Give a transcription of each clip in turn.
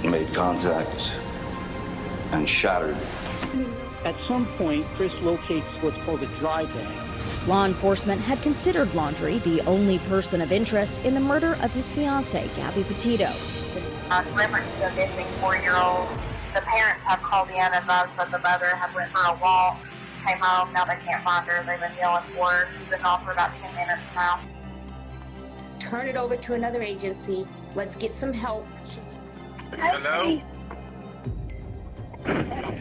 made contact and shattered. At some point, Chris locates what's called a dry bag. Law enforcement had considered Laundrie the only person of interest in the murder of his fiancée, Gabby Petito. Liberty, a missing 4-year-old. The parents have called in and advised that the mother had went for a walk, came home, now they can't find her. They've been yelling for her. She's been gone for about 10 minutes now. Turn it over to another agency. Let's get some help. Hello?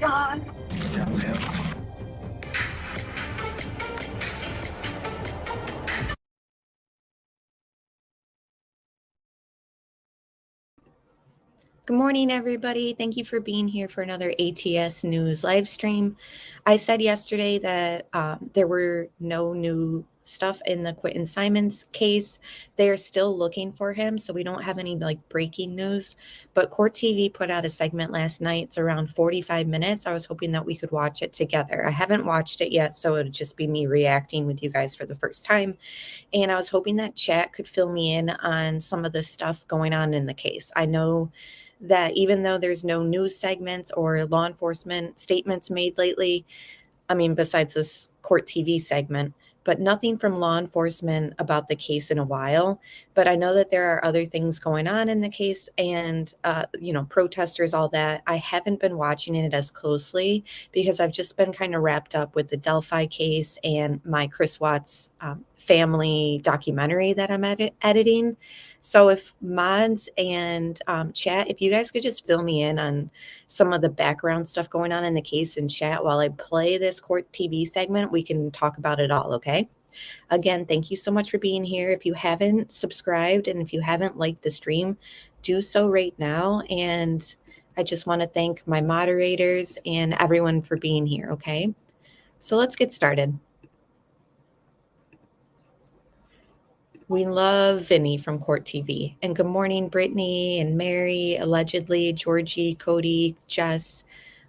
John. Good morning, everybody. Thank you for being here for another ATS News live stream. I said yesterday that there were no new stuff in the Quinton Simon's case. They are still looking for him, so we don't have any breaking news. But Court TV put out a segment last night. It's around 45 minutes. I was hoping that we could watch it together. I haven't watched it yet, so it would just be me reacting with you guys for the first time. And I was hoping that chat could fill me in on some of the stuff going on in the case. I know that even though there's no news segments or law enforcement statements made lately, besides this Court TV segment, but nothing from law enforcement about the case in a while. But I know that there are other things going on in the case and, protesters, all that. I haven't been watching it as closely because I've just been kind of wrapped up with the Delphi case and my Chris Watts family documentary that I'm editing. So if mods and chat, if you guys could just fill me in on some of the background stuff going on in the case in chat while I play this Court TV segment, we can talk about it all, okay? Again, thank you so much for being here. If you haven't subscribed and if you haven't liked the stream, do so right now. And I just want to thank my moderators and everyone for being here, okay? So let's get started. We love Vinny from Court TV. And good morning, Brittany and Mary, allegedly, Georgie, Cody, Jess,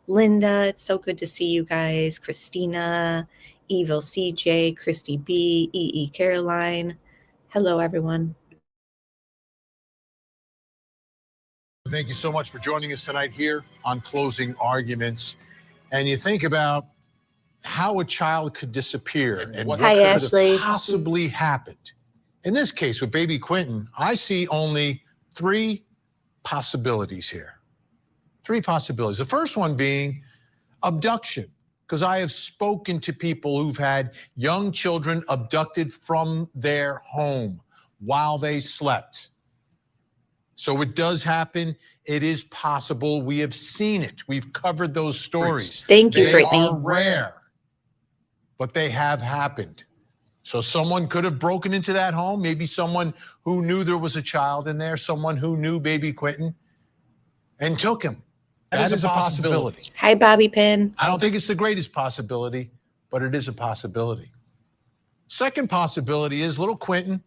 Linda. It's so good to see you guys. Christina, Evil CJ, Christy B, EE Caroline. Hello, everyone. Thank you so much for joining us tonight here on Closing Arguments. And you think about how a child could disappear and what could have possibly happened. In this case with baby Quinton, I see only 3 possibilities here. 3 possibilities. The first one being abduction, because I have spoken to people who've had young children abducted from their home while they slept. So it does happen. It is possible. We have seen it. We've covered those stories. Thank you, Brittany. They are rare, but they have happened. So someone could have broken into that home, maybe someone who knew there was a child in there, someone who knew baby Quinton, and took him. That is a possibility. Hi, Bobby Pin. I don't think it's the greatest possibility, but it is a possibility. Second possibility is little Quinton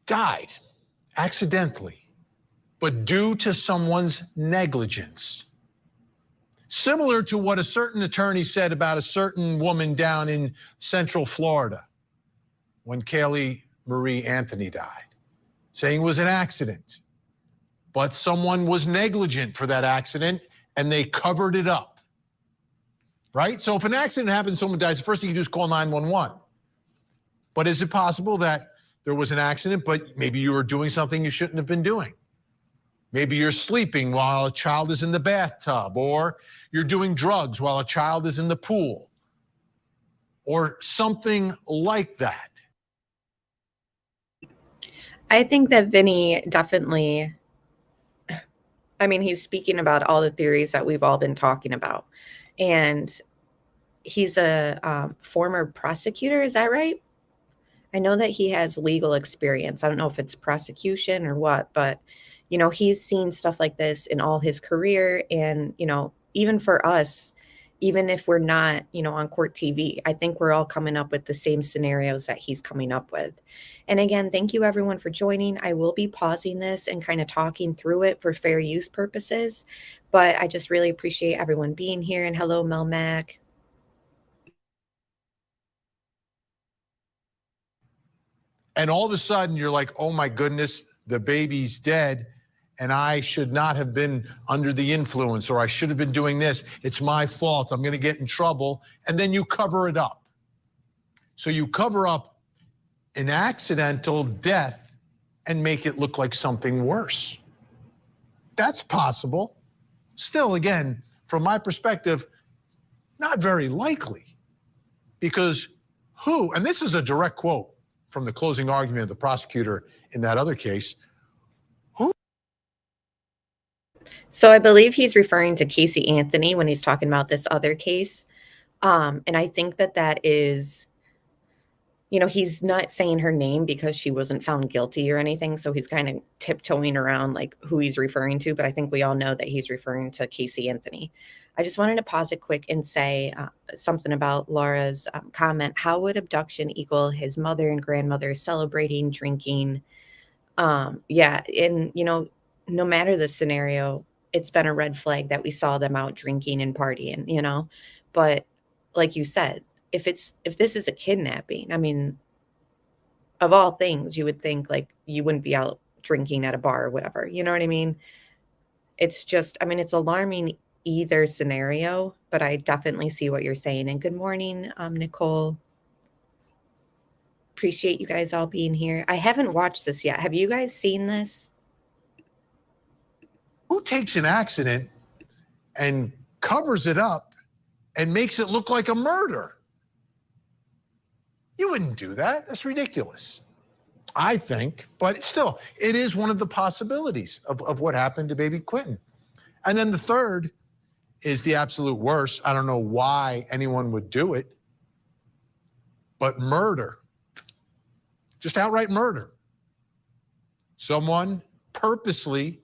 died accidentally, but due to someone's negligence. Similar to what a certain attorney said about a certain woman down in Central Florida when Kaylee Marie Anthony died, saying it was an accident, but someone was negligent for that accident and they covered it up, right? So if an accident happens, someone dies, the first thing you do is call 911. But is it possible that there was an accident, but maybe you were doing something you shouldn't have been doing? Maybe you're sleeping while a child is in the bathtub, or you're doing drugs while a child is in the pool, or something like that. I think that Vinny definitely, he's speaking about all the theories that we've all been talking about. And he's a former prosecutor, is that right? I know that he has legal experience. I don't know if it's prosecution or what, but he's seen stuff like this in all his career. And, even for us, even if we're not, on Court TV, I think we're all coming up with the same scenarios that he's coming up with. And again, thank you everyone for joining. I will be pausing this and kind of talking through it for fair use purposes, but I just really appreciate everyone being here. And hello, Mel Mac. And all of a sudden you're like, oh my goodness, the baby's dead. and I should not have been under the influence, or I should have been doing this. It's my fault. I'm going to get in trouble. And then you cover it up. So you cover up an accidental death and make it look like something worse. That's possible. Still, again, from my perspective, not very likely. Because who, and this is a direct quote from the closing argument of the prosecutor in that other case, who? So I believe he's referring to Casey Anthony when he's talking about this other case. And I think that is, he's not saying her name because she wasn't found guilty or anything. So he's kind of tiptoeing around like who he's referring to. But I think we all know that he's referring to Casey Anthony. I just wanted to pause it quick and say something about Laura's comment. How would abduction equal his mother and grandmother celebrating, drinking? Yeah. And, no matter the scenario, it's been a red flag that we saw them out drinking and partying, but like you said, if this is a kidnapping, I mean, of all things, you would think like you wouldn't be out drinking at a bar or whatever. You know what I mean? It's just, I mean, it's alarming either scenario, but I definitely see what you're saying. And good morning, Nicole. Appreciate you guys all being here. I haven't watched this yet. Have you guys seen this? Who takes an accident and covers it up and makes it look like a murder? You wouldn't do that. That's ridiculous, I think. But still, it is one of the possibilities of what happened to baby Quinton. And then the third is the absolute worst. I don't know why anyone would do it, but murder, just outright murder. Someone purposely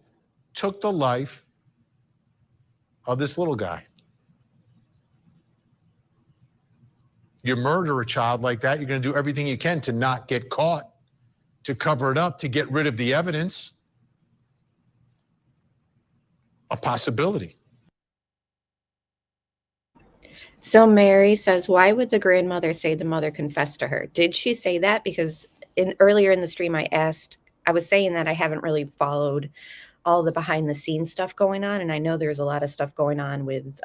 took the life of this little guy. You murder a child like that, you're going to do everything you can to not get caught, to cover it up, to get rid of the evidence. A possibility. So Mary says, why would the grandmother say the mother confessed to her? Did she say that? Because earlier in the stream, I was saying that I haven't really followed all the behind the scenes stuff going on. And I know there's a lot of stuff going on with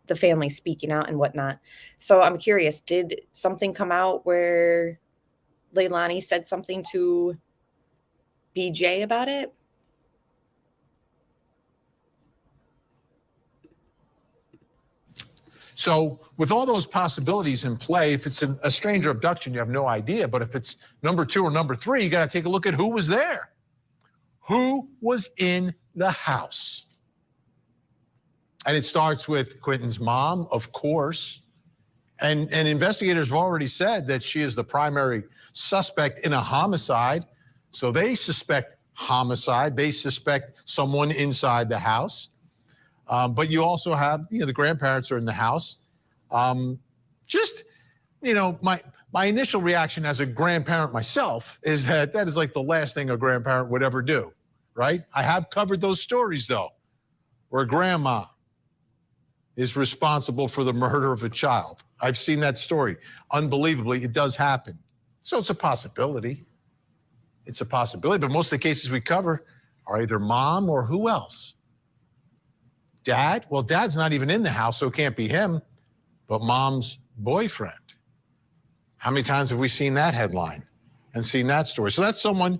the family speaking out and whatnot. So I'm curious, did something come out where Leilani said something to BJ about it? So with all those possibilities in play, if it's a stranger abduction, you have no idea. But if it's number 2 or number 3, you got to take a look at who was there. Who was in the house? And it starts with Quinton's mom, of course. And investigators have already said that she is the primary suspect in a homicide. So they suspect homicide. They suspect someone inside the house. But you also have, the grandparents are in the house. My initial reaction as a grandparent myself is that is like the last thing a grandparent would ever do, right? I have covered those stories though, where grandma is responsible for the murder of a child. I've seen that story. Unbelievably, it does happen. So it's a possibility. It's a possibility, but most of the cases we cover are either mom or who else? Dad? Well, dad's not even in the house, so it can't be him, but mom's boyfriend. How many times have we seen that headline and seen that story? So that's someone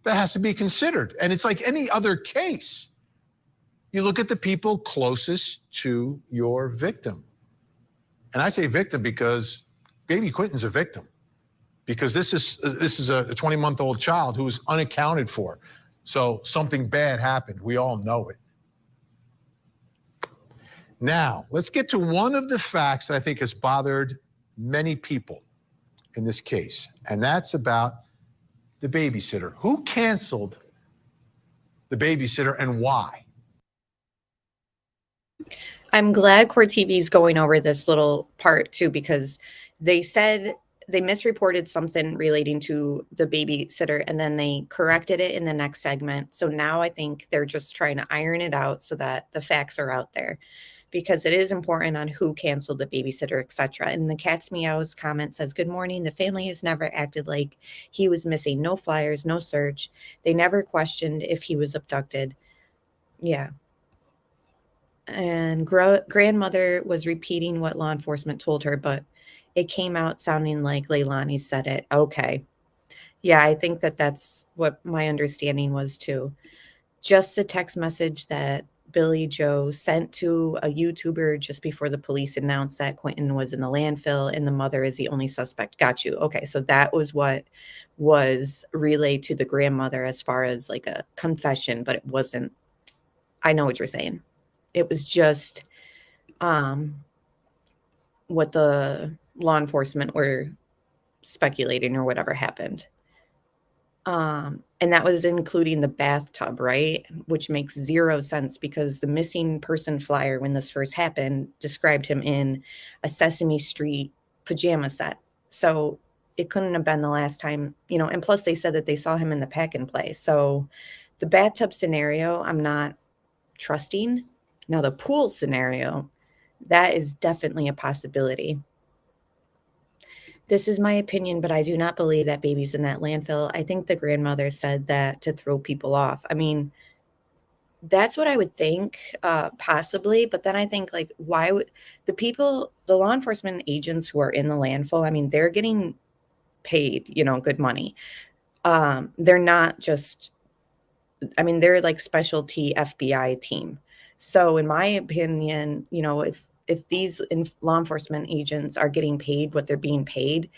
that has to be considered. And it's like any other case. You look at the people closest to your victim. And I say victim because baby Quinton's a victim. Because this is a 20-month-old child who's unaccounted for. So something bad happened. We all know it. Now, let's get to one of the facts that I think has bothered many people in this case, and that's about the babysitter. Who canceled the babysitter and why? I'm glad Court TV is going over this little part too, because they said they misreported something relating to the babysitter and then they corrected it in the next segment. So now I think they're just trying to iron it out so that the facts are out there. because it is important on who canceled the babysitter, etc. And the Cat's Meows comment says, "Good morning. The family has never acted like he was missing. No flyers, no search. They never questioned if he was abducted." Yeah. And grandmother was repeating what law enforcement told her, but it came out sounding like Leilani said it. Okay. Yeah, I think that that's what my understanding was too. Just the text message that Billy Joe sent to a YouTuber just before the police announced that Quinton was in the landfill and the mother is the only suspect. Got you. Okay, so that was what was relayed to the grandmother as far as like a confession, but it wasn't. I know what you're saying. It was just what the law enforcement were speculating or whatever happened. And that was including the bathtub, right? Which makes zero sense because the missing person flyer, when this first happened, described him in a Sesame Street pajama set. So it couldn't have been the last time, you know, and plus they said that they saw him in the pack and play. So the bathtub scenario, I'm not trusting. Now the pool scenario, that is definitely a possibility. This is my opinion, but I do not believe that baby's in that landfill. I think the grandmother said that to throw people off. I mean, that's what I would think, possibly. But then I think, like, why would the law enforcement agents who are in the landfill, I mean, they're getting paid, you know, good money. They're not just, I mean, they're like specialty FBI team. So in my opinion, you know, if these law enforcement agents are getting paid what they're being paid,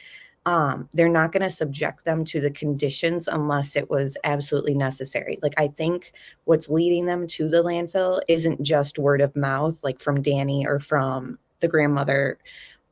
they're not going to subject them to the conditions unless it was absolutely necessary. Like, I think what's leading them to the landfill isn't just word of mouth, like from Danny or from the grandmother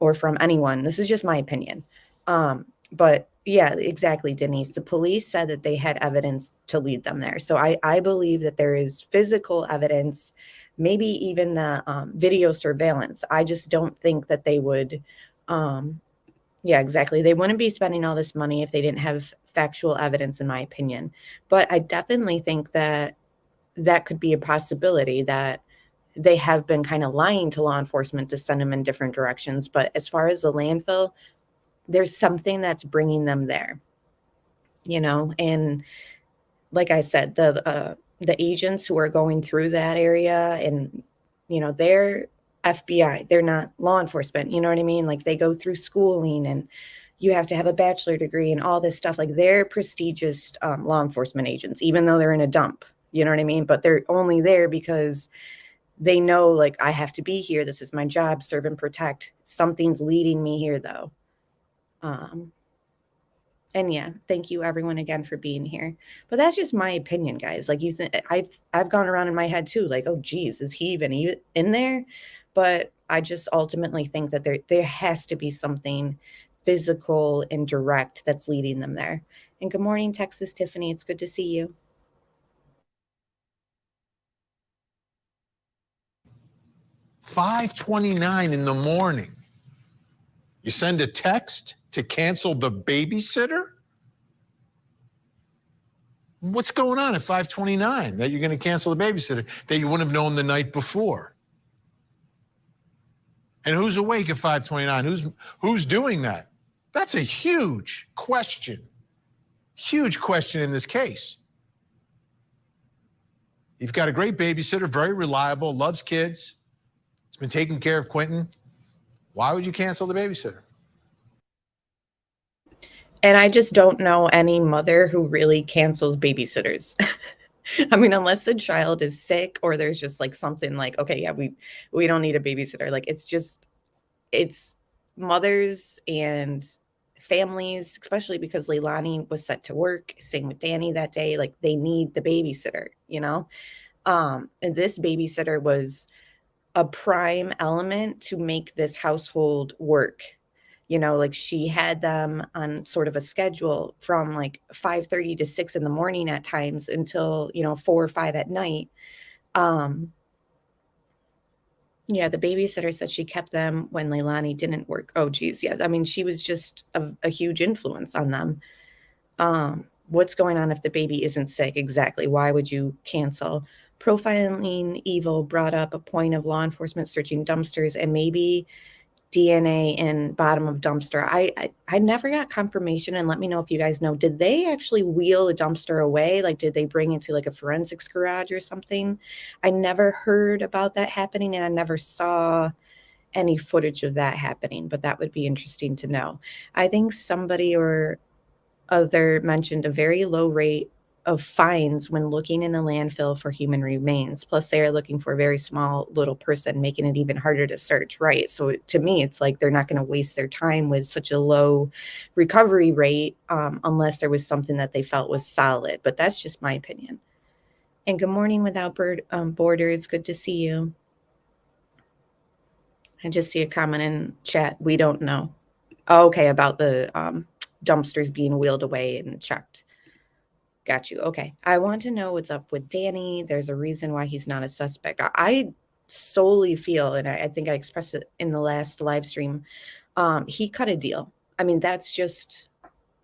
or from anyone. This is just my opinion. But yeah, exactly, Denise. The police said that they had evidence to lead them there. So I believe that there is physical evidence, maybe even the video surveillance. I just don't think that they would, yeah, exactly. They wouldn't be spending all this money if they didn't have factual evidence, in my opinion. But I definitely think that that could be a possibility that they have been kind of lying to law enforcement to send them in different directions. But as far as the landfill, there's something that's bringing them there, you know? And like I said, the agents who are going through that area and, you know, they're FBI, they're not law enforcement, you know what I mean? Like, they go through schooling and you have to have a bachelor degree and all this stuff. Like, they're prestigious law enforcement agents, even though they're in a dump, you know what I mean? But they're only there because they know, like, I have to be here. This is my job, serve and protect. Something's leading me here, though. And yeah, thank you everyone again for being here. But that's just my opinion, guys. Like, you think I've gone around in my head too, like, oh geez, is he even in there? But I just ultimately think that there has to be something physical and direct that's leading them there. And good morning, Texas Tiffany. It's good to see you. $5:29 in the morning. You send a text to cancel the babysitter? What's going on at 5:29 that you're going to cancel the babysitter that you wouldn't have known the night before? And who's awake at 5:29? Who's doing that? That's a huge question. Huge question in this case. You've got a great babysitter, very reliable, loves kids. It's been taking care of Quinton. Why would you cancel the babysitter? And I just don't know any mother who really cancels babysitters. I mean, unless the child is sick or there's just like something like, okay, yeah, we don't need a babysitter. Like, it's mothers and families, especially because Leilani was set to work. Same with Danny that day. Like, they need the babysitter, you know? And this babysitter was a prime element to make this household work. You know, like, she had them on sort of a schedule from like 5:30 to 6 in the morning at times until, you know, 4 or 5 at night. Yeah, the babysitter said she kept them when Leilani didn't work. Oh, geez, yes. I mean, she was just a huge influence on them. What's going on if the baby isn't sick? Exactly. Why would you cancel? Profiling Evil brought up a point of law enforcement searching dumpsters and maybe DNA in bottom of dumpster. I never got confirmation, and let me know if you guys know. Did they actually wheel a dumpster away? Like, did they bring it to like a forensics garage or something? I never heard about that happening, and I never saw any footage of that happening, but that would be interesting to know. I think somebody or other mentioned a very low rate of fines when looking in a landfill for human remains. Plus, they are looking for a very small little person, making it even harder to search, right? So to me, it's like they're not going to waste their time with such a low recovery rate unless there was something that they felt was solid. But that's just my opinion. And good morning, Without Borders. Good to see you. I just see a comment in chat. We don't know. Oh, okay, about the dumpsters being wheeled away and checked. Got you. Okay. I want to know what's up with Danny. There's a reason why he's not a suspect. I solely feel, and I think I expressed it in the last live stream, he cut a deal. I mean, that's just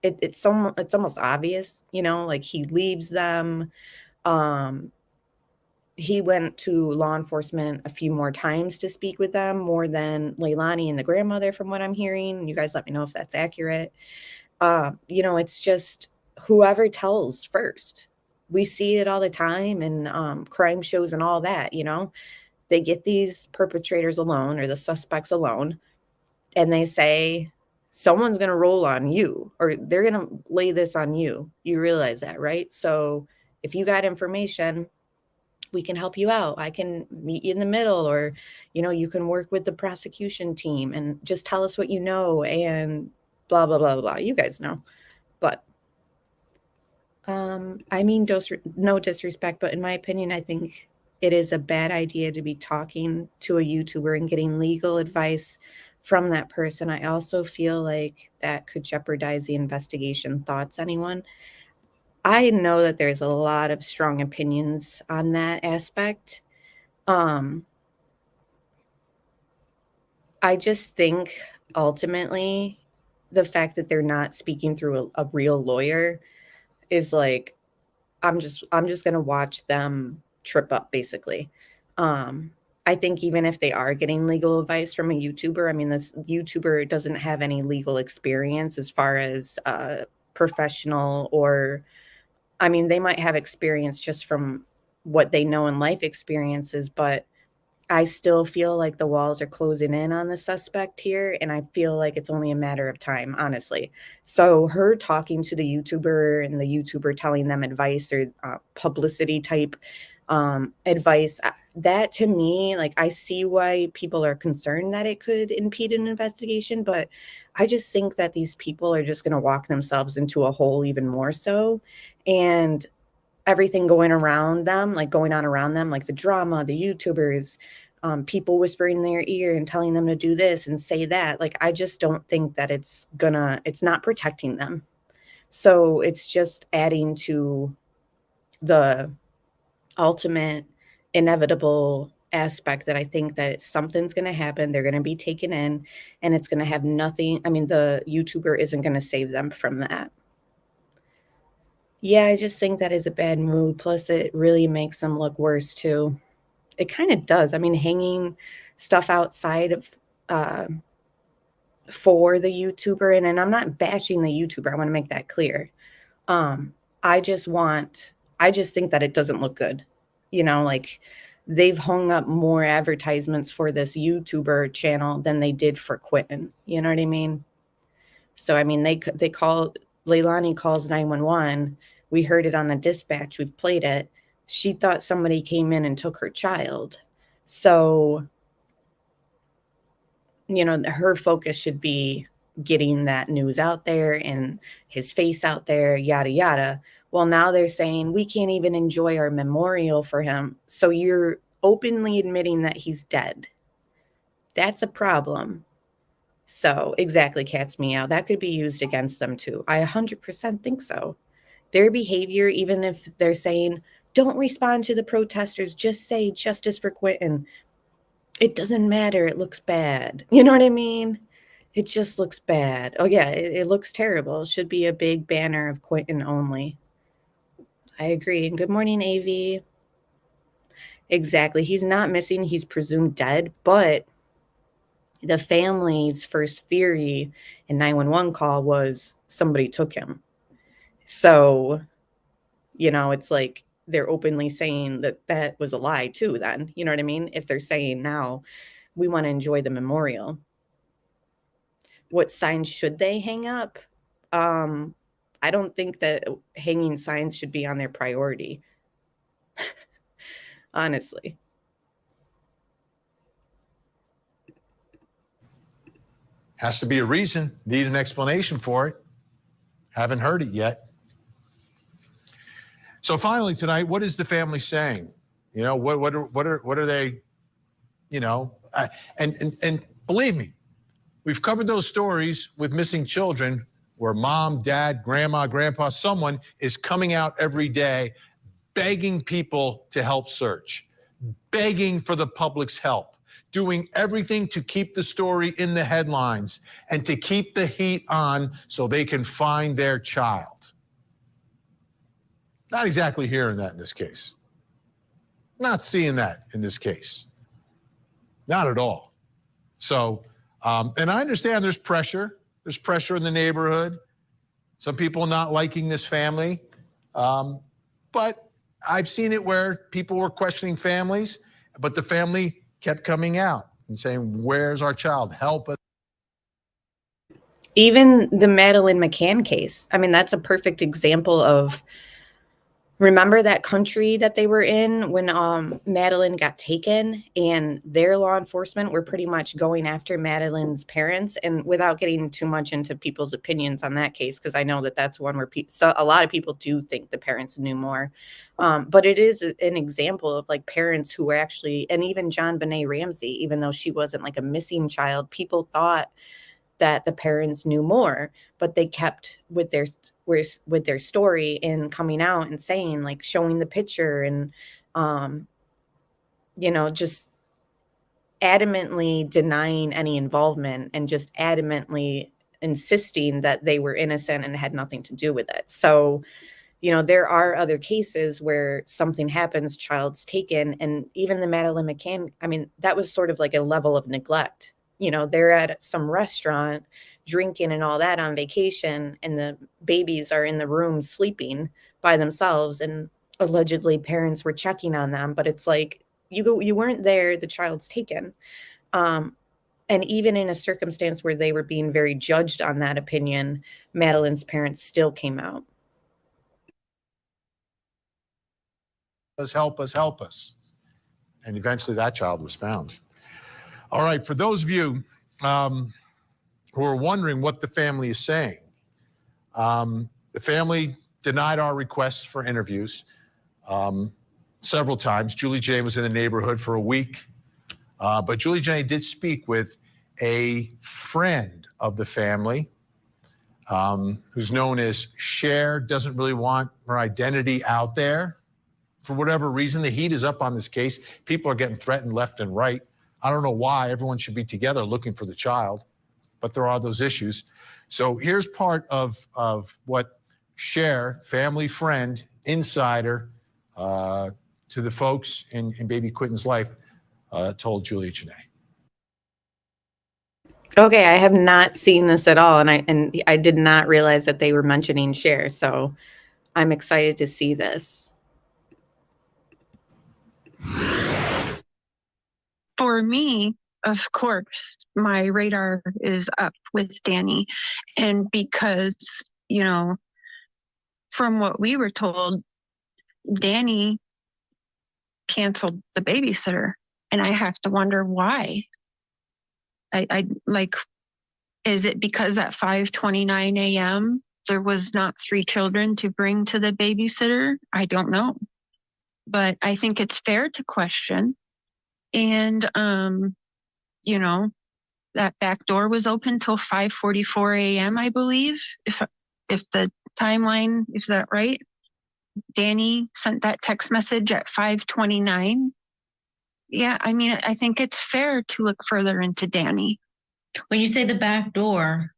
it's almost obvious, you know, like he leaves them. He went to law enforcement a few more times to speak with them, more than Leilani and the grandmother, from what I'm hearing. You guys let me know if that's accurate. You know, it's just whoever tells first. We see it all the time in crime shows and all that, you know. They get these perpetrators alone or the suspects alone, and they say, someone's going to roll on you, or they're going to lay this on you. You realize that, right? So if you got information, we can help you out. I can meet you in the middle, or, you know, you can work with the prosecution team and just tell us what you know and blah, blah, blah, blah. You guys know. But I mean, no disrespect, but in my opinion, I think it is a bad idea to be talking to a YouTuber and getting legal advice from that person. I also feel like that could jeopardize the investigation. Thoughts, anyone? I know that there's a lot of strong opinions on that aspect. I just think ultimately the fact that they're not speaking through a real lawyer is like, I'm just going to watch them trip up, basically. I think even if they are getting legal advice from a YouTuber, I mean, this YouTuber doesn't have any legal experience as far as professional, or I mean, they might have experience just from what they know in life experiences, but I still feel like the walls are closing in on the suspect here, and I feel like it's only a matter of time, honestly. So her talking to the YouTuber and the YouTuber telling them advice or publicity type advice, that to me, like, I see why people are concerned that it could impede an investigation, but I just think that these people are just going to walk themselves into a hole even more so. And everything going around them, like going on around them, like the drama, the YouTubers, people whispering in their ear and telling them to do this and say that. Like, I just don't think that it's not protecting them. So it's just adding to the ultimate inevitable aspect that I think that something's going to happen. They're going to be taken in, and it's going to have nothing. I mean, the YouTuber isn't going to save them from that. Yeah, I just think that is a bad mood. Plus, it really makes them look worse too. It kind of does. I mean, hanging stuff outside of for the YouTuber, and I'm not bashing the YouTuber. I want to make that clear. I just think that it doesn't look good. You know, like, they've hung up more advertisements for this YouTuber channel than they did for Quinton. You know what I mean? So, I mean, they call, Leilani calls 911. We heard it on the dispatch. We've played it. She thought somebody came in and took her child. So, you know, her focus should be getting that news out there and his face out there, yada, yada. Well, now they're saying we can't even enjoy our memorial for him. So you're openly admitting that he's dead. That's a problem. So exactly, cat's meow. That could be used against them too. I 100% think so. Their behavior, even if they're saying, don't respond to the protesters, just say justice for Quinton. It doesn't matter. It looks bad. You know what I mean? It just looks bad. Oh yeah, it looks terrible. It should be a big banner of Quinton only. I agree. And good morning, AV. Exactly. He's not missing. He's presumed dead, but the family's first theory in 911 call was somebody took him. So, it's like they're openly saying that that was a lie too then. You know what I mean? If they're saying now, we want to enjoy the memorial. What signs should they hang up? I don't think that hanging signs should be on their priority. Honestly. Has to be a reason. Need an explanation for it. Haven't heard it yet. So finally tonight, what is the family saying? What are they? And believe me, we've covered those stories with missing children where mom, dad, grandma, grandpa, someone is coming out every day begging people to help search, begging for the public's help, doing everything to keep the story in the headlines and to keep the heat on so they can find their child. Not exactly hearing that in this case. Not seeing that in this case. Not at all. So, and I understand there's pressure. There's pressure in the neighborhood. Some people not liking this family. But I've seen it where people were questioning families, but the family kept coming out and saying, where's our child? Help us. Even the Madeleine McCann case. I mean, that's a perfect example of, remember that country that they were in when Madeleine got taken, and their law enforcement were pretty much going after Madeleine's parents, and without getting too much into people's opinions on that case, because I know that that's one where a lot of people do think the parents knew more. But it is an example of like parents who were actually, and even John Benet Ramsey, even though she wasn't like a missing child, people thought that the parents knew more, but they kept with their story and coming out and saying, like, showing the picture and just adamantly denying any involvement and just adamantly insisting that they were innocent and had nothing to do with it. So there are other cases where something happens, child's taken, and even the Madeleine McCann, I mean, that was sort of like a level of neglect. They're at some restaurant drinking and all that on vacation, and the babies are in the room sleeping by themselves, and allegedly parents were checking on them, but it's like, you weren't there, the child's taken. And even in a circumstance where they were being very judged on that opinion, Madeleine's parents still came out. Help us, help us. And eventually that child was found. All right, for those of you who are wondering what the family is saying, the family denied our requests for interviews several times. Julie Janae was in the neighborhood for a week, but Julie Janae did speak with a friend of the family who's known as Cher, doesn't really want her identity out there. For whatever reason, the heat is up on this case. People are getting threatened left and right. I don't know why everyone should be together looking for the child, but there are those issues. So here's part of what Cher, family friend, insider to the folks in baby Quinton's life, told Julia Janae. Okay, I have not seen this at all, and I did not realize that they were mentioning Cher, so I'm excited to see this. For me, of course, my radar is up with Danny. And because, from what we were told, Danny canceled the babysitter. And I have to wonder why. Is it because at 5:29 a.m. there was not 3 children to bring to the babysitter? I don't know. But I think it's fair to question. And, that back door was open till 5:44 a.m., I believe, if the timeline, is that right? Danny sent that text message at 5:29. Yeah, I mean, I think it's fair to look further into Danny. When you say the back door,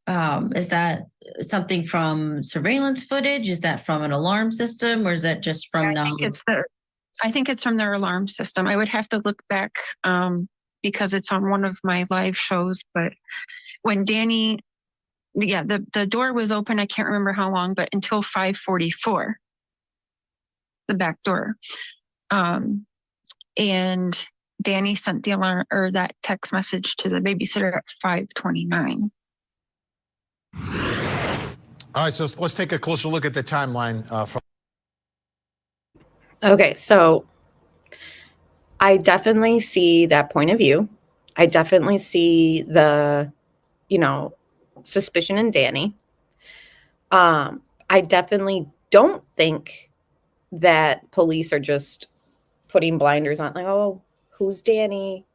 is that something from surveillance footage? Is that from an alarm system, or is that just from I think it's I think it's from their alarm system. I would have to look back because it's on one of my live shows. But when Danny, the door was open. I can't remember how long, but until 5:44, the back door. And Danny sent the alarm or that text message to the babysitter at 5:29. All right, so let's take a closer look at the timeline. Okay, so I definitely see that point of view. I definitely see the, suspicion in Danny. I definitely don't think that police are just putting blinders on, like, oh, who's Danny?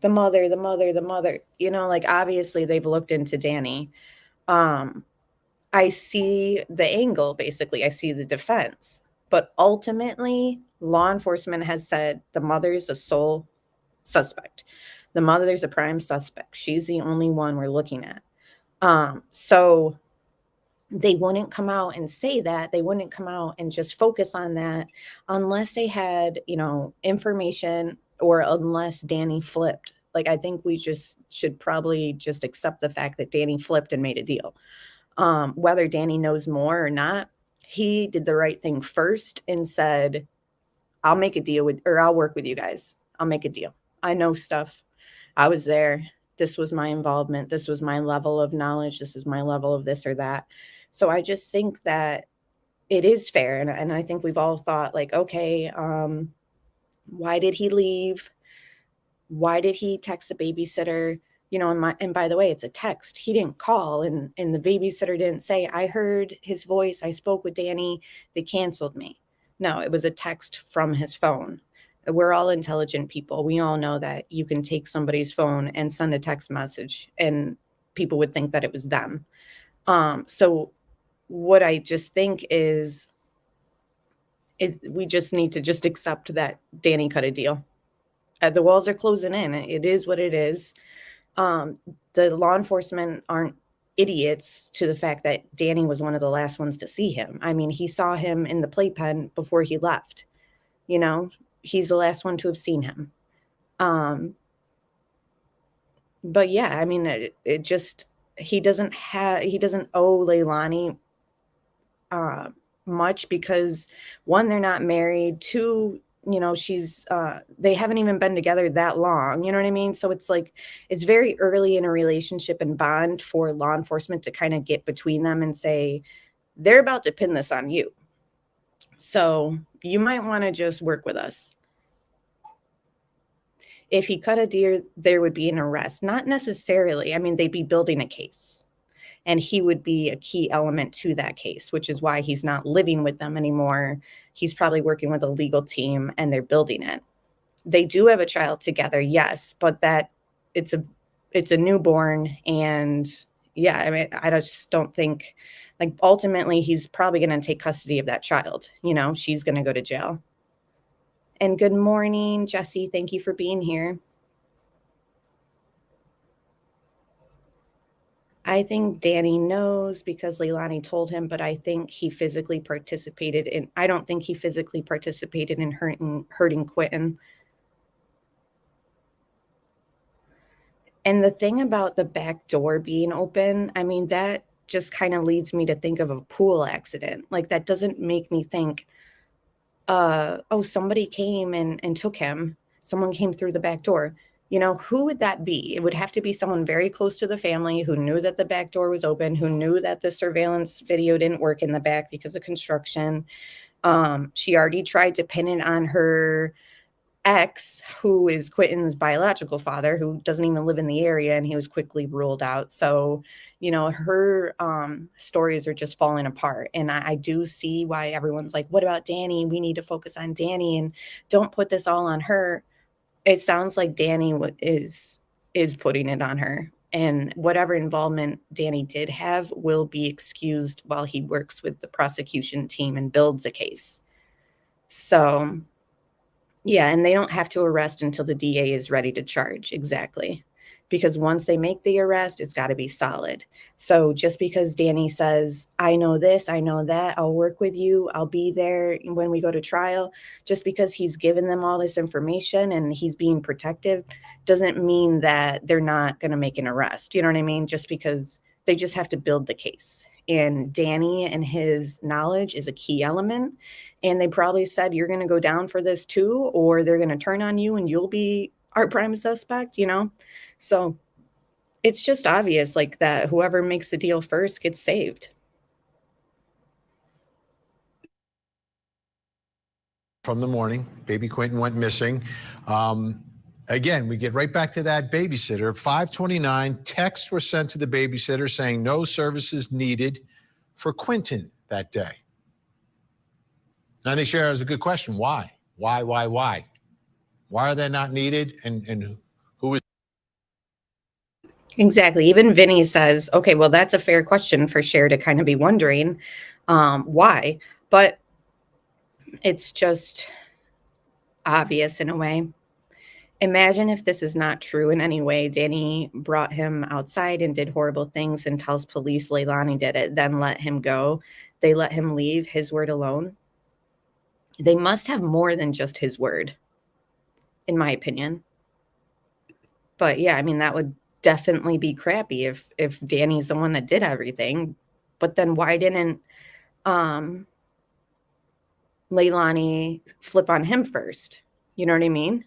The mother. Like, obviously they've looked into Danny. I see the angle, basically. I see the defense. But ultimately, law enforcement has said the mother's a sole suspect. The mother's a prime suspect. She's the only one we're looking at. So they wouldn't come out and say that. They wouldn't come out and just focus on that unless they had, information, or unless Danny flipped. Like, I think we just should probably just accept the fact that Danny flipped and made a deal. Whether Danny knows more or not, he did the right thing first and said, I'll make a deal or I'll work with you guys. I'll make a deal. I know stuff. I was there. This was my involvement. This was my level of knowledge. This is my level of this or that. So I just think that it is fair. And I think we've all thought, like, okay, why did he leave? Why did he text the babysitter? And by the way, it's a text. He didn't call, and the babysitter didn't say, I heard his voice. I spoke with Danny. They canceled me. No, it was a text from his phone. We're all intelligent people. We all know that you can take somebody's phone and send a text message and people would think that it was them. So what I just think is we just need to just accept that Danny cut a deal. The walls are closing in. It is what it is. The law enforcement aren't idiots to the fact that Danny was one of the last ones to see him. I mean, he saw him in the playpen before he left. He's the last one to have seen him. But yeah, I mean, it just, he doesn't owe Leilani much because, one, they're not married. Two, she's they haven't even been together that long. You know what I mean? So it's like, it's very early in a relationship and bond for law enforcement to kind of get between them and say, they're about to pin this on you. So you might want to just work with us. If he cut a deal, there would be an arrest. Not necessarily. I mean, they'd be building a case. And he would be a key element to that case, which is why he's not living with them anymore. He's probably working with a legal team and they're building it. They do have a child together, yes, but that it's a newborn. And yeah, I mean, I just don't think, like, ultimately he's probably going to take custody of that child. She's going to go to jail. And good morning, Jesse. Thank you for being here. I think Danny knows because Leilani told him, but I think he physically participated in, I don't think he physically participated in hurting Quinton. And the thing about the back door being open, I mean, that just kind of leads me to think of a pool accident. Like, that doesn't make me think, oh, somebody came and took him. Someone came through the back door. Who would that be? It would have to be someone very close to the family who knew that the back door was open, who knew that the surveillance video didn't work in the back because of construction. She already tried to pin it on her ex, who is Quinton's biological father, who doesn't even live in the area, and he was quickly ruled out. So, her stories are just falling apart. And I do see why everyone's like, what about Danny? We need to focus on Danny and don't put this all on her. It sounds like Danny is putting it on her, and whatever involvement Danny did have will be excused while he works with the prosecution team and builds a case. So, yeah, and they don't have to arrest until the DA is ready to charge. Exactly. because once they make the arrest, it's got to be solid. So just because Danny says, I know this, I know that, I'll work with you, I'll be there when we go to trial, just because he's given them all this information and he's being protective doesn't mean that they're not going to make an arrest. You know what I mean? Just because they just have to build the case. And Danny and his knowledge is a key element. And they probably said, you're going to go down for this too, or they're going to turn on you and you'll be our prime suspect, you know? So it's just obvious like that whoever makes the deal first gets saved. From the morning, baby Quinton went missing. Again, we get right back to that babysitter. 5:29, texts were sent to the babysitter saying no services needed for Quinton that day. And I think Shara has a good question. Why? Why? Why are they not needed? And who is? Exactly. Even Vinny says, okay, well, that's a fair question for Cher to kind of be wondering why. But it's just obvious in a way. Imagine if this is not true in any way. Danny brought him outside and did horrible things and tells police Leilani did it, then let him go. They let him leave, his word alone. They must have more than just his word, in my opinion. But yeah, I mean, that would definitely be crappy if Danny's the one that did everything. But then why didn't Leilani flip on him first? You know what I mean?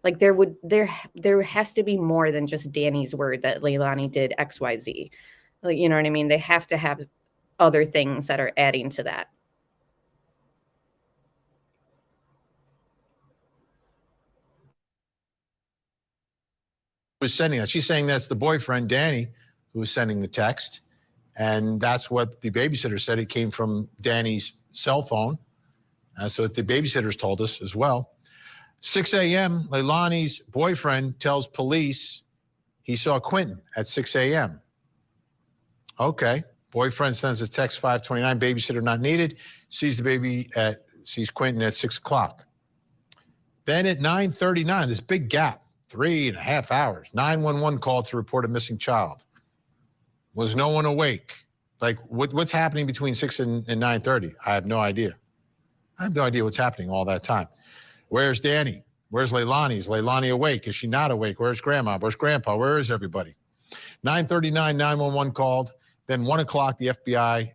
Like there has to be more than just Danny's word that Leilani did XYZ. Like, you know what I mean? They have to have other things that are adding to that. Was sending that. She's saying that's the boyfriend, Danny, who was sending the text. And that's what the babysitter said. It came from Danny's cell phone. So what the babysitters told us as well. 6 a.m., Leilani's boyfriend tells police he saw Quinton at 6 a.m. Okay. Boyfriend sends a text 5:29, babysitter not needed, sees Quinton at 6 o'clock. Then at 9:39, this big gap, 3.5 hours, 911 called to report a missing child. Was no one awake? Like, what's happening between 6 and 9:30? I have no idea. I have no idea what's happening all that time. Where's Danny? Where's Leilani? Is Leilani awake? Is she not awake? Where's Grandma? Where's Grandpa? Where is everybody? 9:39, 911 called. Then 1 o'clock, the FBI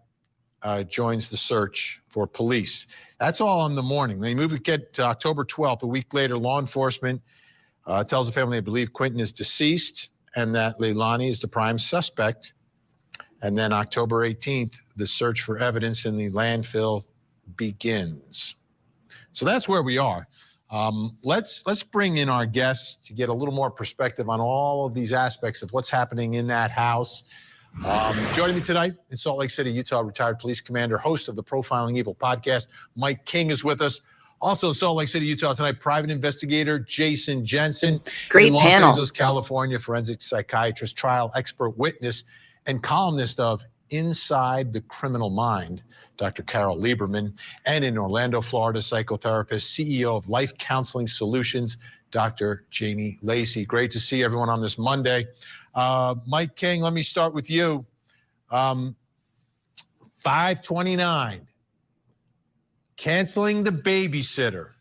joins the search for police. That's all in the morning. They get to October 12th. A week later, law enforcement tells the family they believe Quinton is deceased and that Leilani is the prime suspect. And then October 18th, the search for evidence in the landfill begins. So that's where we are. Let's bring in our guests to get a little more perspective on all of these aspects of what's happening in that house. Joining me tonight in Salt Lake City, Utah, retired police commander, host of the Profiling Evil podcast, Mike King is with us. Also in Salt Lake City, Utah tonight, private investigator Jason Jensen. Great in Los panel. Angeles, California, forensic psychiatrist, trial expert witness, and columnist of Inside the Criminal Mind, Dr. Carol Lieberman, and in Orlando, Florida, psychotherapist, CEO of Life Counseling Solutions, Dr. Jamie Lacey. Great to see everyone on this Monday. Mike King, let me start with you. 5:29, canceling the babysitter.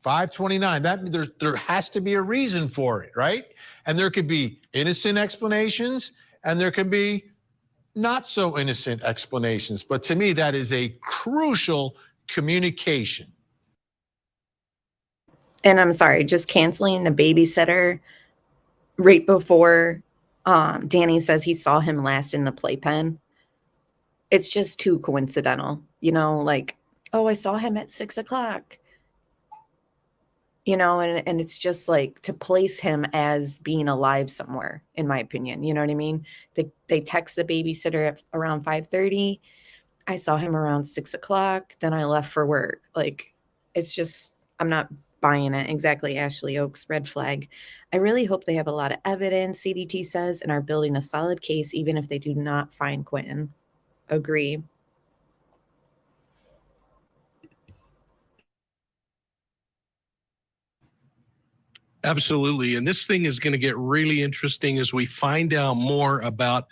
5:29, that means there has to be a reason for it, right? And there could be innocent explanations, and there can be not so innocent explanations. But to me, that is a crucial communication. And I'm sorry, just canceling the babysitter right before Danny says he saw him last in the playpen. It's just too coincidental, you know, like, oh, I saw him at 6 o'clock. You know, and it's just like to place him as being alive somewhere, in my opinion. You know what I mean? They text the babysitter at around 5:30. I saw him around 6 o'clock. Then I left for work. Like, it's just, I'm not buying it. Exactly, Ashley Oaks, red flag. I really hope they have a lot of evidence, CDT says, and are building a solid case, even if they do not find Quinton. Agree. Absolutely. And this thing is going to get really interesting as we find out more about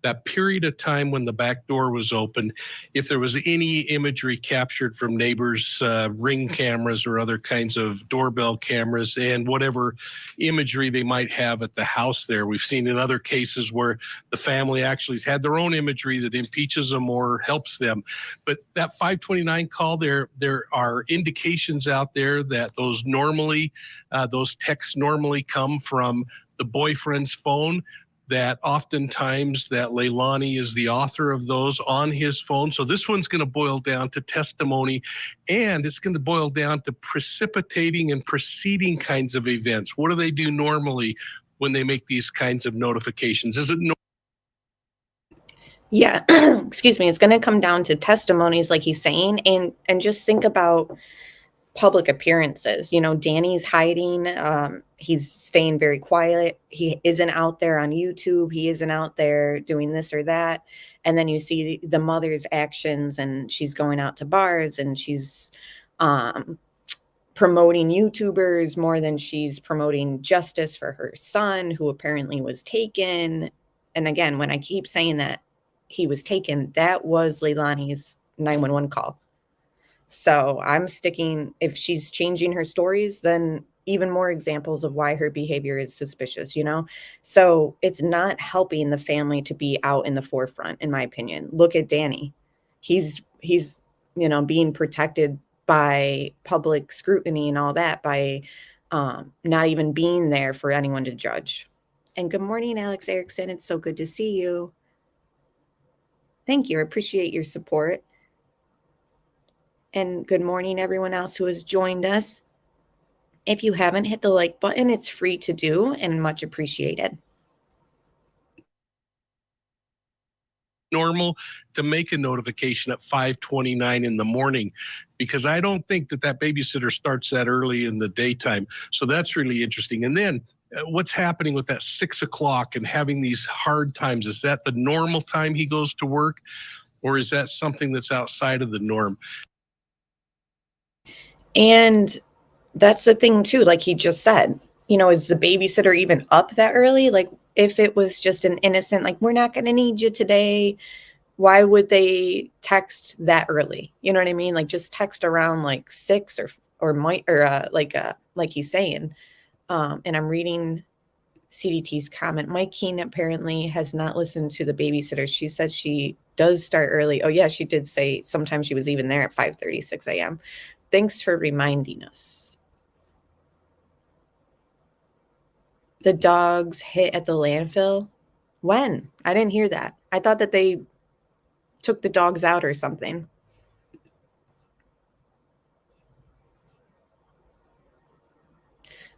that period of time when the back door was open, if there was any imagery captured from neighbors' ring cameras or other kinds of doorbell cameras, and whatever imagery they might have at the house there. We've seen in other cases where the family actually has had their own imagery that impeaches them or helps them. But that 529 call, there are indications out there that those texts normally come from the boyfriend's phone, that oftentimes that Leilani is the author of those on his phone. So this one's going to boil down to testimony, and it's going to boil down to precipitating and preceding kinds of events. What do they do normally when they make these kinds of notifications? Is it Yeah, excuse me. It's going to come down to testimonies, like he's saying, and just think about public appearances. You know, Danny's hiding. He's staying very quiet. He isn't out there on YouTube. He isn't out there doing this or that. And then you see the mother's actions, and she's going out to bars, and she's promoting YouTubers more than she's promoting justice for her son, who apparently was taken. And again, when I keep saying that he was taken, that was Leilani's 911 call. So I'm sticking, if she's changing her stories, then even more examples of why her behavior is suspicious, you know? So it's not helping the family to be out in the forefront, in my opinion. Look at Danny. He's, you know, being protected by public scrutiny and all that by not even being there for anyone to judge. And good morning, Alex Erickson. It's so good to see you. Thank you. I appreciate your support. And good morning, everyone else who has joined us. If you haven't hit the like button, it's free to do and much appreciated. Normal to make a notification at 5:29 in the morning, because I don't think that babysitter starts that early in the daytime. So that's really interesting. And then what's happening with that 6 o'clock and having these hard times? Is that the normal time he goes to work, or is that something that's outside of the norm? And that's the thing too, like he just said, you know, is the babysitter even up that early? Like if it was just an innocent, like, we're not going to need you today, why would they text that early? You know what I mean? Like just text around like 6 like he's saying. And I'm reading CDT's comment. Mike Keene apparently has not listened to the babysitter. She said she does start early. Oh yeah, she did say sometimes she was even there at 5:30, 6 a.m. Thanks for reminding us. The dogs hit at the landfill? When? I didn't hear that. I thought that they took the dogs out or something.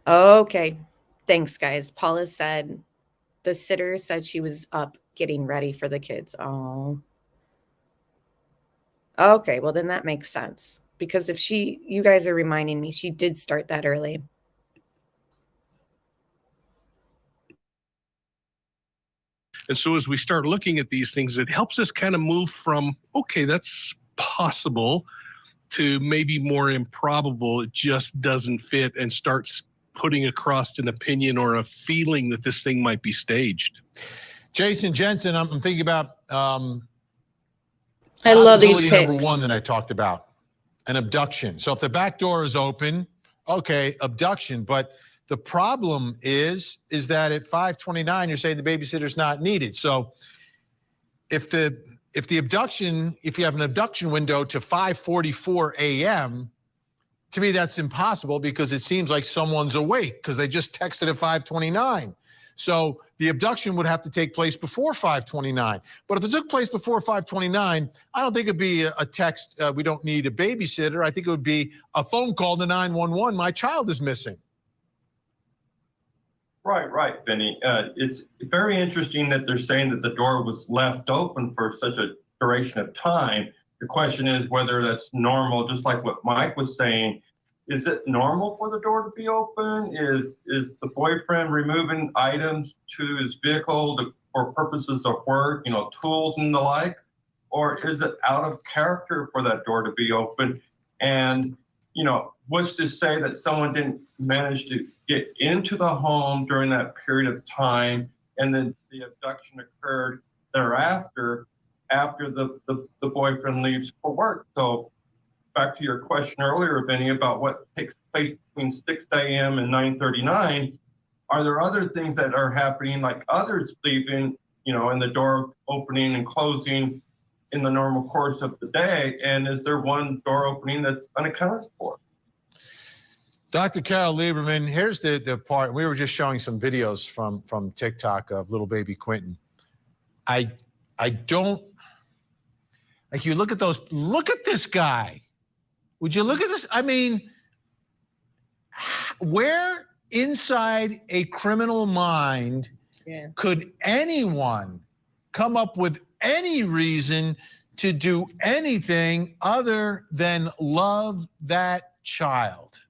Okay. Thanks, guys. Paula said the sitter said she was up getting ready for the kids. Oh. Okay, well then that makes sense. Because if you guys are reminding me, she did start that early. And so as we start looking at these things, it helps us kind of move from, okay, that's possible, to maybe more improbable, it just doesn't fit, and starts putting across an opinion or a feeling that this thing might be staged. Jason Jensen, I'm thinking about I love these possibility pics. number one that I talked about, an abduction. So if the back door is open, okay, abduction. But the problem is that at 5:29, you're saying the babysitter's not needed. So if the abduction, if you have an abduction window to 5:44 a.m., to me, that's impossible, because it seems like someone's awake because they just texted at 5:29. So the abduction would have to take place before 5:29. But if it took place before 5:29, I don't think it'd be a text, we don't need a babysitter. I think it would be a phone call to 911, my child is missing. Right, Benny. It's very interesting that they're saying that the door was left open for such a duration of time. The question is whether that's normal, just like what Mike was saying. Is it normal for the door to be open? Is the boyfriend removing items to his vehicle for purposes of work, you know, tools and the like? Or is it out of character for that door to be open? And, you know, was to say that someone didn't manage to get into the home during that period of time, and then the abduction occurred thereafter, after the boyfriend leaves for work. So back to your question earlier, Vinny, about what takes place between 6 a.m. and 9:39, are there other things that are happening, like others leaving, and the door opening and closing in the normal course of the day? And is there one door opening that's unaccounted for? Dr. Carol Lieberman, here's the part. We were just showing some videos from TikTok of little baby Quinton. I don't, like, you look at those, look at this guy. Would you look at this? I mean, where inside a criminal mind could anyone come up with any reason to do anything other than love that child?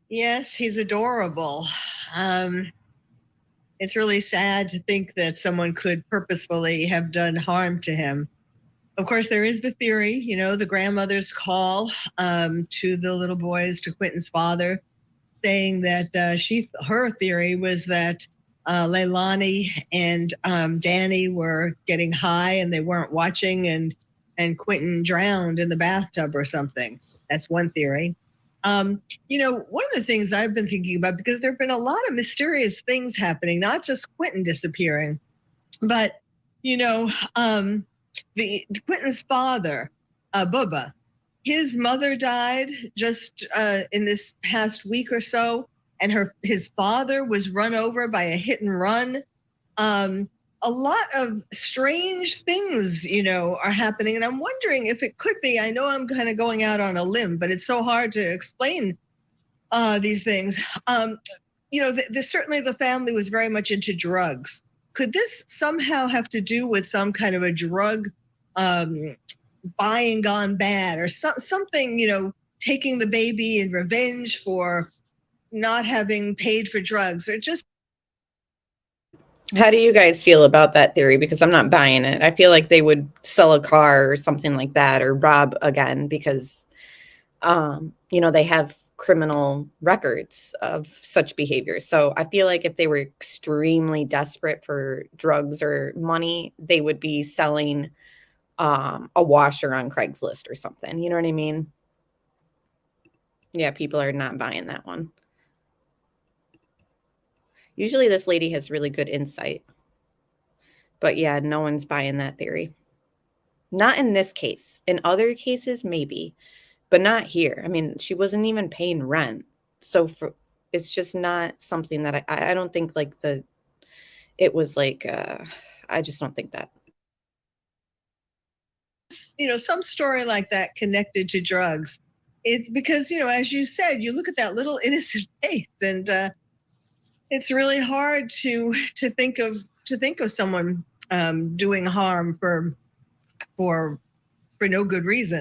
Yes, he's adorable. It's really sad to think that someone could purposefully have done harm to him. Of course, there is the theory, the grandmother's call to the little boys, to Quinton's father, saying that her theory was that Leilani and Danny were getting high and they weren't watching, and Quinton drowned in the bathtub or something. That's one theory. One of the things I've been thinking about, because there have been a lot of mysterious things happening, not just Quinton disappearing, but, the Quinton's father, Bubba, his mother died just in this past week or so, and his father was run over by a hit and run. A lot of strange things, are happening. And I'm wondering if it could be, I know I'm kind of going out on a limb, but it's so hard to explain these things. Certainly the family was very much into drugs. Could this somehow have to do with some kind of a drug buying gone bad, or something, taking the baby in revenge for not having paid for drugs, or just... How do you guys feel about that theory? Because I'm not buying it. I feel like they would sell a car or something like that, or rob again, because, they have criminal records of such behavior. So I feel like if they were extremely desperate for drugs or money, they would be selling a washer on Craigslist or something. You know what I mean? Yeah, people are not buying that one. Usually this lady has really good insight. But yeah, no one's buying that theory. Not in this case. In other cases, maybe. But not here. I mean, she wasn't even paying rent. So it's just not something that I don't think it was like, I just don't think that. Some story like that connected to drugs. It's because, as you said, you look at that little innocent face, and it's really hard to think of someone doing harm for no good reason.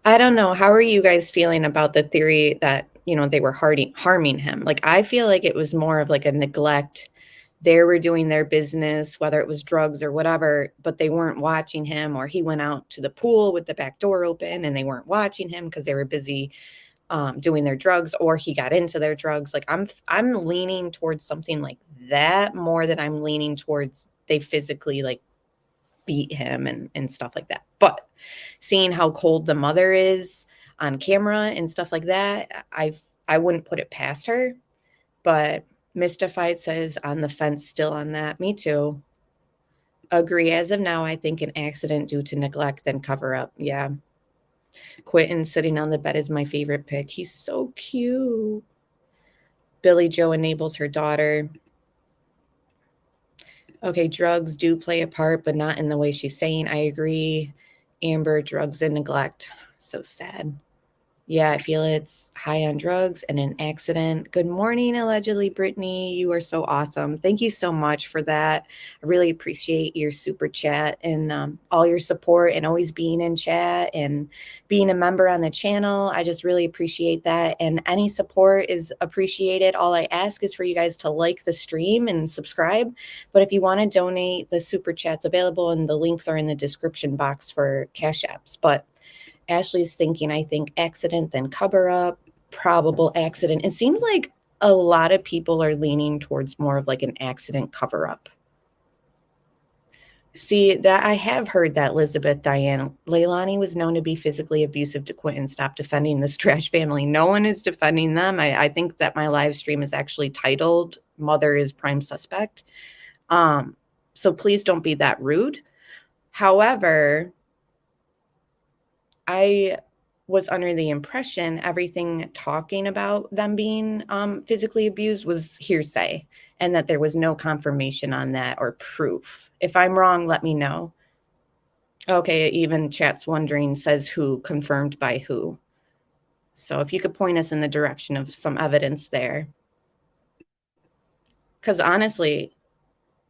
I don't know. How are you guys feeling about the theory that, they were harming him? Like, I feel like it was more of like a neglect. They were doing their business, whether it was drugs or whatever, but they weren't watching him, or he went out to the pool with the back door open and they weren't watching him because they were busy doing their drugs, or he got into their drugs. Like, I'm leaning towards something like that more than I'm leaning towards they physically beat him and stuff like that. But seeing how cold the mother is on camera and stuff like that, I wouldn't put it past her. But Mystified says on the fence still on that. Me too. Agree. As of now, I think an accident due to neglect and cover up. Yeah. Quinton sitting on the bed is my favorite pick. He's so cute. Billy Joe enables her daughter. Okay, drugs do play a part, but not in the way she's saying. I agree. Amber, drugs and neglect. So sad. Yeah, I feel it's high on drugs and an accident. Good morning, allegedly, Brittany. You are so awesome. Thank you so much for that. I really appreciate your super chat and all your support, and always being in chat and being a member on the channel. I just really appreciate that. And any support is appreciated. All I ask is for you guys to like the stream and subscribe. But if you want to donate, the super chat's available, and the links are in the description box for Cash Apps. But Ashley's thinking, I think, accident, then cover up, probable accident. It seems like a lot of people are leaning towards more of like an accident cover up. See, that I have heard that Elizabeth Diane Leilani was known to be physically abusive to Quinton. Stop defending this trash family. No one is defending them. I think that my live stream is actually titled Mother is Prime Suspect. So please don't be that rude. However, I was under the impression everything talking about them being physically abused was hearsay, and that there was no confirmation on that or proof. If I'm wrong, let me know. Okay, even chat's wondering, says who, confirmed by who. So if you could point us in the direction of some evidence there. Because honestly,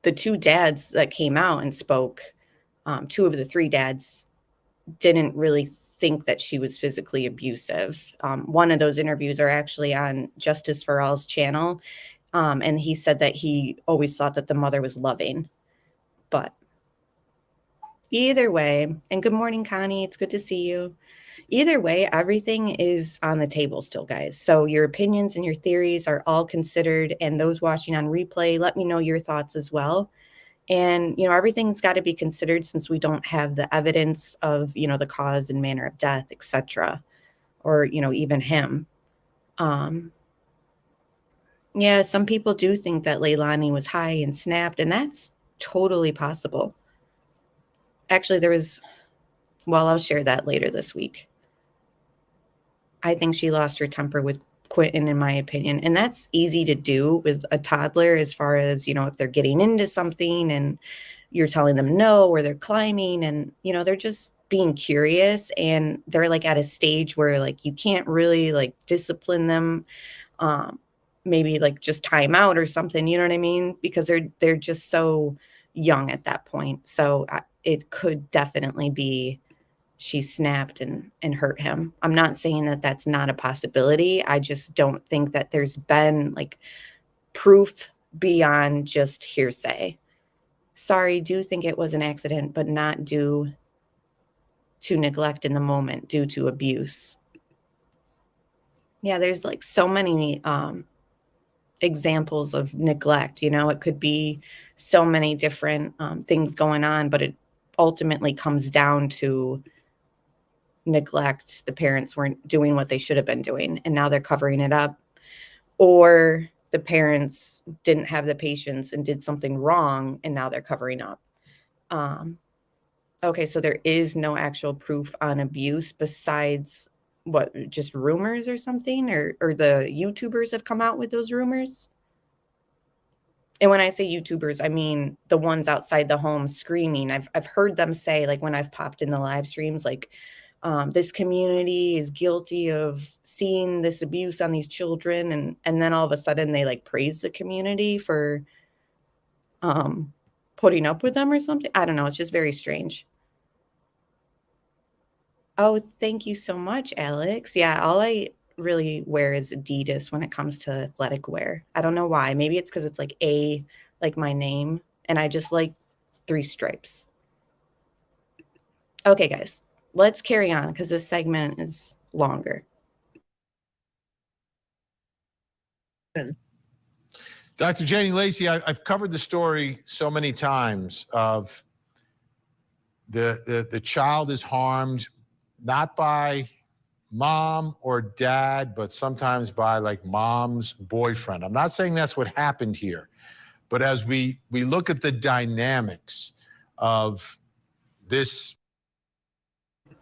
the two dads that came out and spoke, two of the three dads didn't really think that she was physically abusive. One of those interviews are actually on Justice for All's channel. And he said that he always thought that the mother was loving. But either way, and good morning, Connie. It's good to see you. Either way, everything is on the table still, guys. So your opinions and your theories are all considered. And those watching on replay, let me know your thoughts as well. And, everything's got to be considered since we don't have the evidence of, the cause and manner of death, etc. Or, even him. Yeah, some people do think that Leilani was high and snapped, and that's totally possible. Actually, I'll share that later this week. I think she lost her temper with Quinton, in my opinion. And that's easy to do with a toddler as far as, if they're getting into something and you're telling them no, or they're climbing and, they're just being curious and they're like at a stage where like you can't really like discipline them. Maybe like just time out or something, you know what I mean? Because they're just so young at that point. So it could definitely be she snapped and hurt him. I'm not saying that that's not a possibility. I just don't think that there's been like proof beyond just hearsay. Sorry, do think it was an accident, but not due to neglect in the moment, due to abuse. Yeah, there's like so many examples of neglect. It could be so many different things going on, but it ultimately comes down to neglect. The parents weren't doing what they should have been doing, and now they're covering it up, or the parents didn't have the patience and did something wrong, and now they're covering up. Okay, so there is no actual proof on abuse besides what, just rumors or something, or the YouTubers have come out with those rumors. And when I say YouTubers, I mean the ones outside the home screaming. I've heard them say, like when I've popped in the live streams, like this community is guilty of seeing this abuse on these children, and then all of a sudden they like praise the community for putting up with them or something. I don't know. It's just very strange. Oh, thank you so much, Alex. Yeah, all I really wear is Adidas when it comes to athletic wear. I don't know why. Maybe it's because it's like my name, and I just like 3 stripes. Okay, guys, let's carry on because this segment is longer. Dr. Janie Lacey, I've covered the story so many times of the child is harmed not by mom or dad, but sometimes by like mom's boyfriend. I'm not saying that's what happened here, but as we look at the dynamics of this.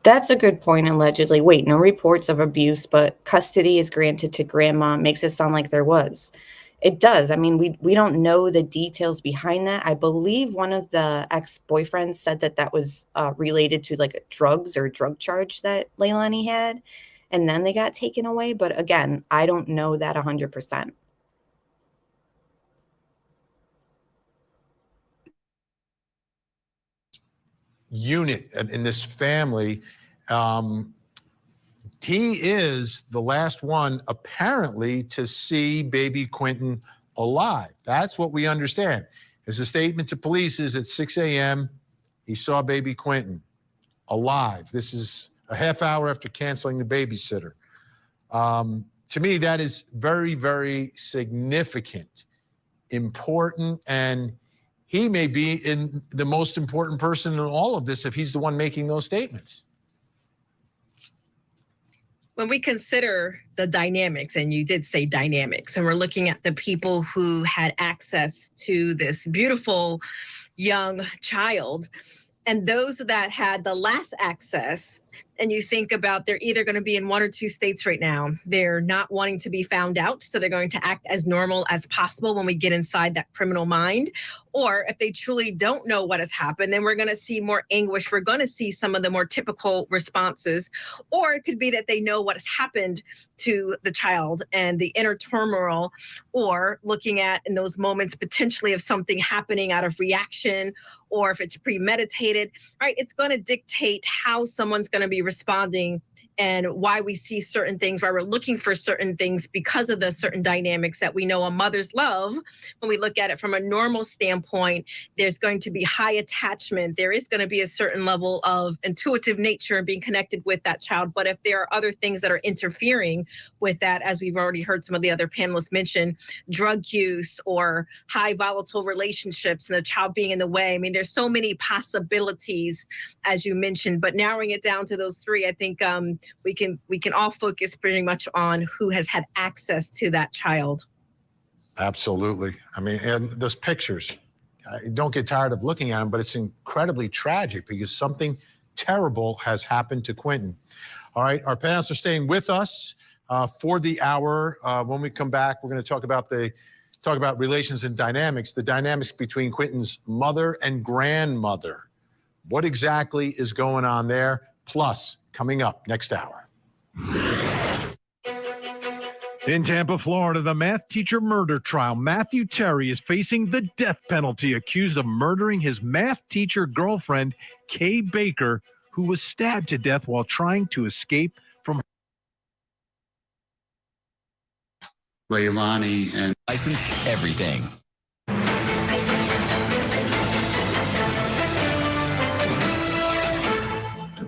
That's a good point, allegedly. Wait, no reports of abuse, but custody is granted to grandma. Makes it sound like there was. It does. I mean, we don't know the details behind that. I believe one of the ex-boyfriends said that was related to like drugs or drug charge that Leilani had, and then they got taken away. But again, I don't know that 100%. Unit in this family, he is the last one apparently to see baby Quinton alive. That's what we understand. His statement to police is at 6 a.m. he saw baby Quinton alive. This is a half hour after canceling the babysitter. To me, that is very, very significant, important, and he may be the most important person in all of this if he's the one making those statements. When we consider the dynamics, and you did say dynamics, and we're looking at the people who had access to this beautiful young child, and those that had the last access, and you think about they're either going to be in one or two states right now. They're not wanting to be found out, so they're going to act as normal as possible when we get inside that criminal mind. Or if they truly don't know what has happened, then we're going to see more anguish. We're going to see some of the more typical responses. Or it could be that they know what has happened to the child and the inner turmoil, or looking at in those moments potentially of something happening out of reaction, or if it's premeditated, right? It's going to dictate how someone's going to be responding and why we see certain things, why we're looking for certain things because of the certain dynamics that we know a mother's love. When we look at it from a normal standpoint, there's going to be high attachment. There is going to be a certain level of intuitive nature and being connected with that child. But if there are other things that are interfering with that, as we've already heard some of the other panelists mention, drug use or high volatile relationships and the child being in the way. I mean, there's so many possibilities, as you mentioned, but narrowing it down to those three, I think we can all focus pretty much on who has had access to that child. Absolutely. I mean, and those pictures, I don't get tired of looking at them, but it's incredibly tragic because something terrible has happened to Quinton. All right, our panelists are staying with us for the hour. When we come back, we're going to talk about relations and dynamics, the dynamics between Quinton's mother and grandmother. What exactly is going on there? Plus, coming up next hour. In Tampa, Florida, the math teacher murder trial. Matthew Terry is facing the death penalty, accused of murdering his math teacher girlfriend, Kay Baker, who was stabbed to death while trying to escape from Leilani and licensed everything.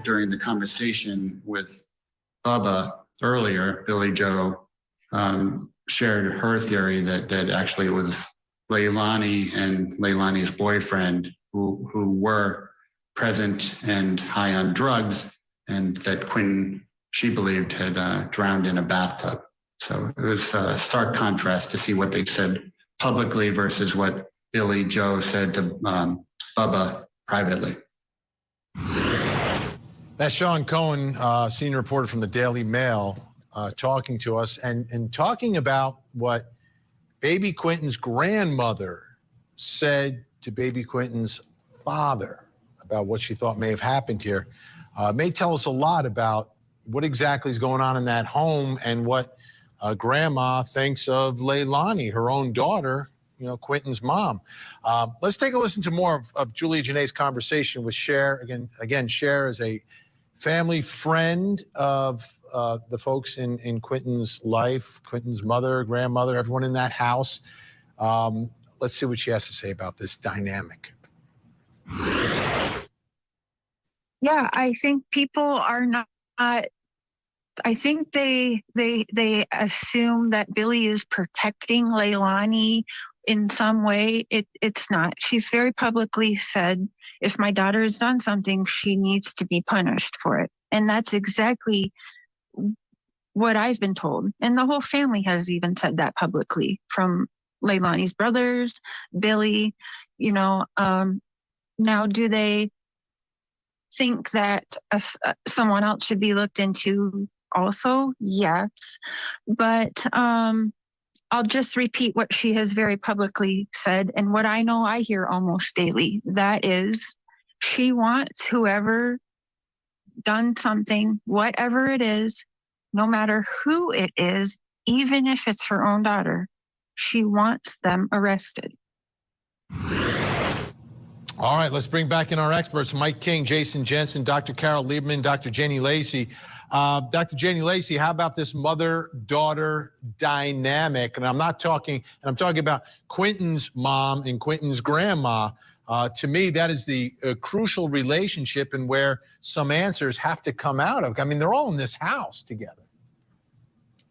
During the conversation with Bubba earlier, Billy Joe shared her theory that actually it was Leilani and Leilani's boyfriend who were present and high on drugs, and that Quinton, she believed, had drowned in a bathtub. So it was a stark contrast to see what they said publicly versus what Billy Joe said to Bubba privately. That's Sean Cohen, senior reporter from the Daily Mail, talking to us and talking about what baby Quinton's grandmother said to baby Quinton's father about what she thought may have happened here. May tell us a lot about what exactly is going on in that home and what grandma thinks of Leilani, her own daughter, you know, Quinton's mom. Let's take a listen to more of Julia Janae's conversation with Cher. Again, Cher is a family friend of the folks in Quinton's life, Quinton's mother, grandmother, everyone in that house. Let's see what she has to say about this dynamic. Yeah, I think people are not. I think they assume that Billy is protecting Leilani in some way. It's not. She's very publicly said, if my daughter has done something, she needs to be punished for it. And that's exactly what I've been told. And the whole family has even said that publicly, from Leilani's brothers, Billy, you know. Now, do they think that someone else should be looked into also? Yes. But I'll just repeat what she has very publicly said, and what I know I hear almost daily. That is, she wants whoever done something, whatever it is, no matter who it is, even if it's her own daughter, she wants them arrested. All right, let's bring back in our experts, Mike King, Jason Jensen, Dr. Carol Lieberman, Dr. Jenny Lacey. Dr. Jenny Lacey, how about this mother-daughter dynamic? And I'm talking about Quinton's mom and Quinton's grandma. To me, that is the crucial relationship and where some answers have to come out of. I mean, they're all in this house together.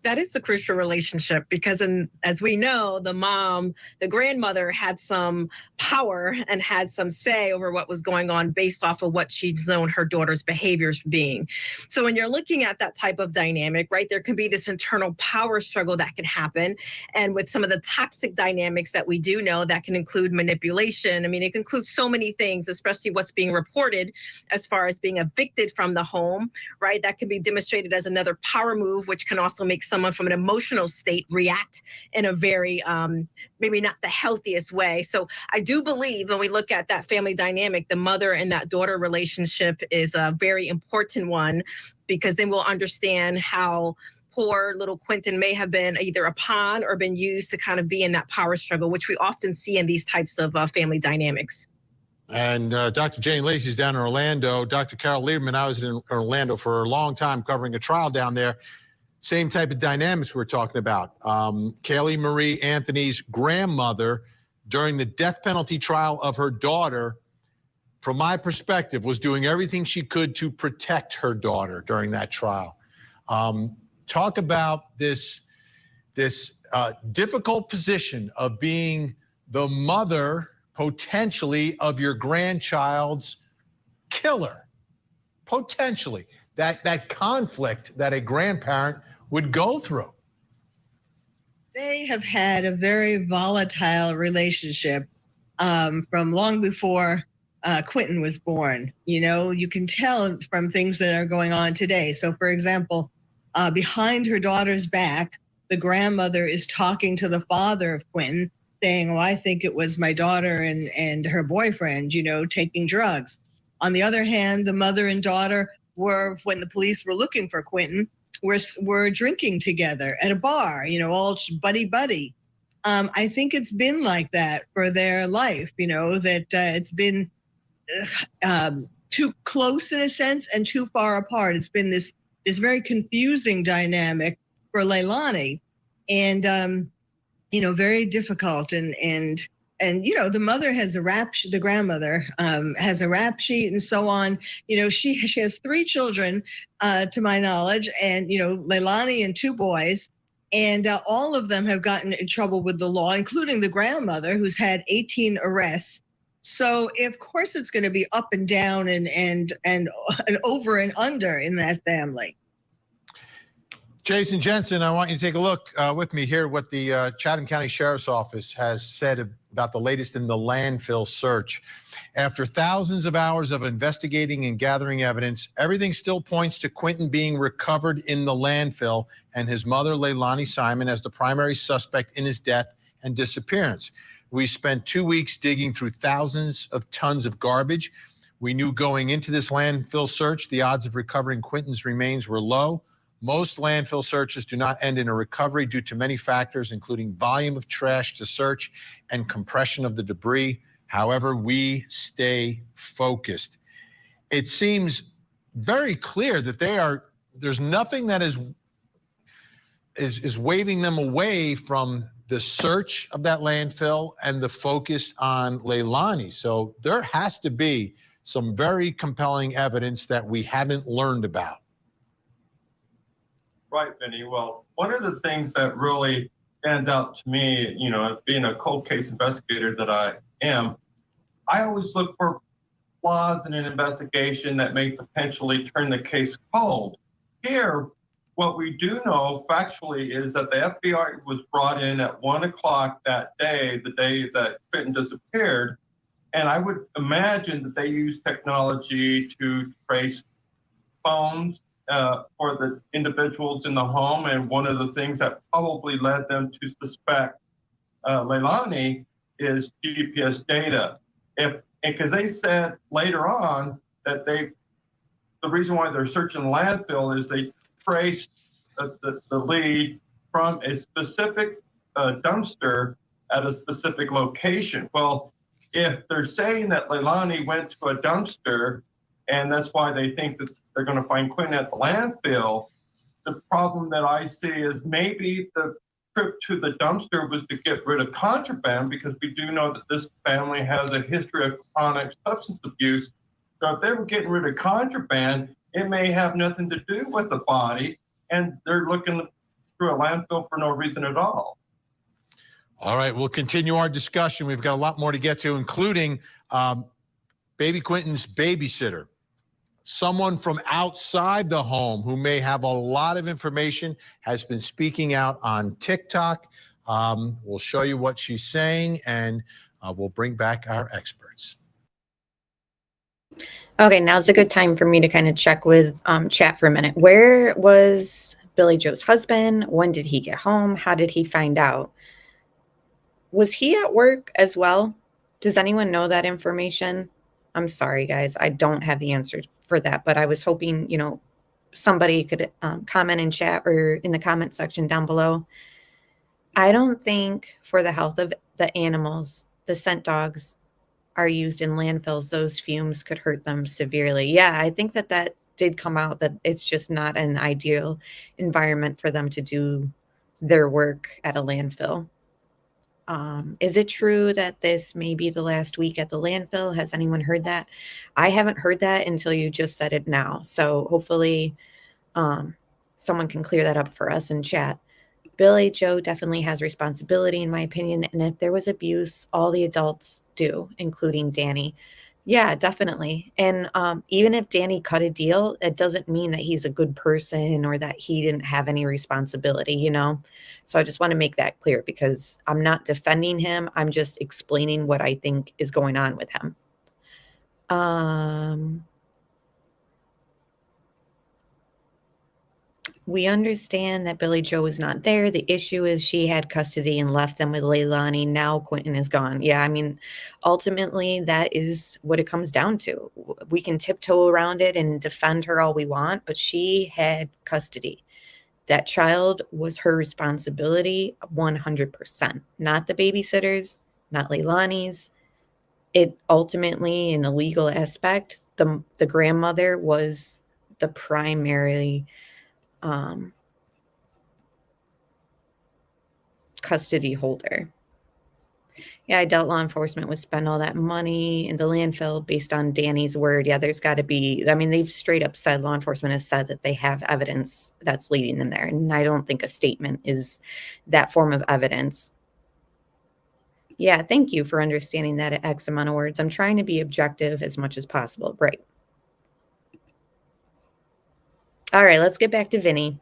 That is the crucial relationship because, as we know, the grandmother had some power and had some say over what was going on based off of what she'd known her daughter's behaviors being. So when you're looking at that type of dynamic, right, there can be this internal power struggle that can happen. And with some of the toxic dynamics that we do know, that can include manipulation. I mean, it can include so many things, especially what's being reported as far as being evicted from the home, right? That can be demonstrated as another power move, which can also make someone from an emotional state react in a very maybe not the healthiest way. So I do believe when we look at that family dynamic, the mother and that daughter relationship is a very important one, because then we'll understand how poor little Quinton may have been either a pawn or been used to kind of be in that power struggle, which we often see in these types of family dynamics. And Dr. Jane Lacey's down in Orlando. Dr. Carol Lieberman, I was in Orlando for a long time covering a trial down there. Same type of dynamics we're talking about. Kaylee Marie Anthony's grandmother, during the death penalty trial of her daughter, from my perspective, was doing everything she could to protect her daughter during that trial. Talk about this difficult position of being the mother, potentially, of your grandchild's killer. Potentially. That conflict that a grandparent would go through. They have had a very volatile relationship from long before Quinton was born. You know, you can tell from things that are going on today. So, for example, behind her daughter's back, the grandmother is talking to the father of Quinton, saying, "Oh, I think it was my daughter and her boyfriend, you know, taking drugs." On the other hand, the mother and daughter were, when the police were looking for Quinton, were drinking together at a bar, you know, all buddy. I think it's been like that for their life, you know, that it's been too close in a sense and too far apart. It's been this very confusing dynamic for Leilani, and you know, very difficult. And you know, the mother has a rap sheet, the grandmother has a rap sheet and so on. You know, she has 3 children, to my knowledge, and, you know, Leilani and 2 boys. And all of them have gotten in trouble with the law, including the grandmother, who's had 18 arrests. So, of course, it's going to be up and down and over and under in that family. Jason Jensen, I want you to take a look with me here what the Chatham County Sheriff's Office has said about the latest in the landfill search. After thousands of hours of investigating and gathering evidence, everything still points to Quinton being recovered in the landfill and his mother, Leilani Simon, as the primary suspect in his death and disappearance. We spent 2 weeks digging through thousands of tons of garbage. We knew going into this landfill search, the odds of recovering Quinton's remains were low. Most landfill searches do not end in a recovery due to many factors, including volume of trash to search and compression of the debris. However, we stay focused. It seems very clear that there's nothing that is waving them away from the search of that landfill and the focus on Leilani. So there has to be some very compelling evidence that we haven't learned about. Right, Vinny. Well, one of the things that really stands out to me, you know, as being a cold case investigator that I am, I always look for flaws in an investigation that may potentially turn the case cold. Here, what we do know factually is that the FBI was brought in at 1 o'clock that day, the day that Quinton disappeared. And I would imagine that they used technology to trace phones for the individuals in the home. And one of the things that probably led them to suspect Leilani is GPS data. Because they said later on that the reason why they're searching the landfill is they traced the lead from a specific dumpster at a specific location. Well, if they're saying that Leilani went to a dumpster and that's why they think that they're going to find Quinton at the landfill, the problem that I see is maybe the trip to the dumpster was to get rid of contraband, because we do know that this family has a history of chronic substance abuse. So if they were getting rid of contraband, it may have nothing to do with the body, and they're looking through a landfill for no reason at all. All right, we'll continue our discussion. We've got a lot more to get to, including baby Quinton's babysitter, someone from outside the home who may have a lot of information, has been speaking out on TikTok. We'll show you what she's saying, and we'll bring back our experts. Okay, now's a good time for me to kind of check with chat for a minute. Where was Billy Joe's husband? When did he get home? How did he find out? Was he at work as well? Does anyone know that information? I'm sorry, guys. I don't have the answer for that, but I was hoping, somebody could comment in chat or in the comment section down below. I don't think for the health of the animals, the scent dogs are used in landfills. Those fumes could hurt them severely. Yeah, I think that did come out, that it's just not an ideal environment for them to do their work at a landfill. Is it true that this may be the last week at the landfill? Has anyone heard that? I haven't heard that until you just said it now. So hopefully someone can clear that up for us in chat. Billy Joe definitely has responsibility, in my opinion. And if there was abuse, all the adults do, including Danny. Yeah, definitely. And even if Danny cut a deal, it doesn't mean that he's a good person or that he didn't have any responsibility, So I just want to make that clear, because I'm not defending him. I'm just explaining what I think is going on with him. We understand that Billy Joe was not there. The issue is she had custody and left them with Leilani. Now Quinton is gone. Yeah, I mean, ultimately, that is what it comes down to. We can tiptoe around it and defend her all we want, but she had custody. That child was her responsibility 100%, not the babysitters, not Leilani's. It ultimately, in a legal aspect, the grandmother was the primary custody holder. Yeah, I doubt law enforcement would spend all that money in the landfill based on Danny's word. Yeah, there's got to be, they've straight up said, law enforcement has said that they have evidence that's leading them there. And I don't think a statement is that form of evidence. Yeah, thank you for understanding that at X amount of words. I'm trying to be objective as much as possible. Right. All right, let's get back to Vinny.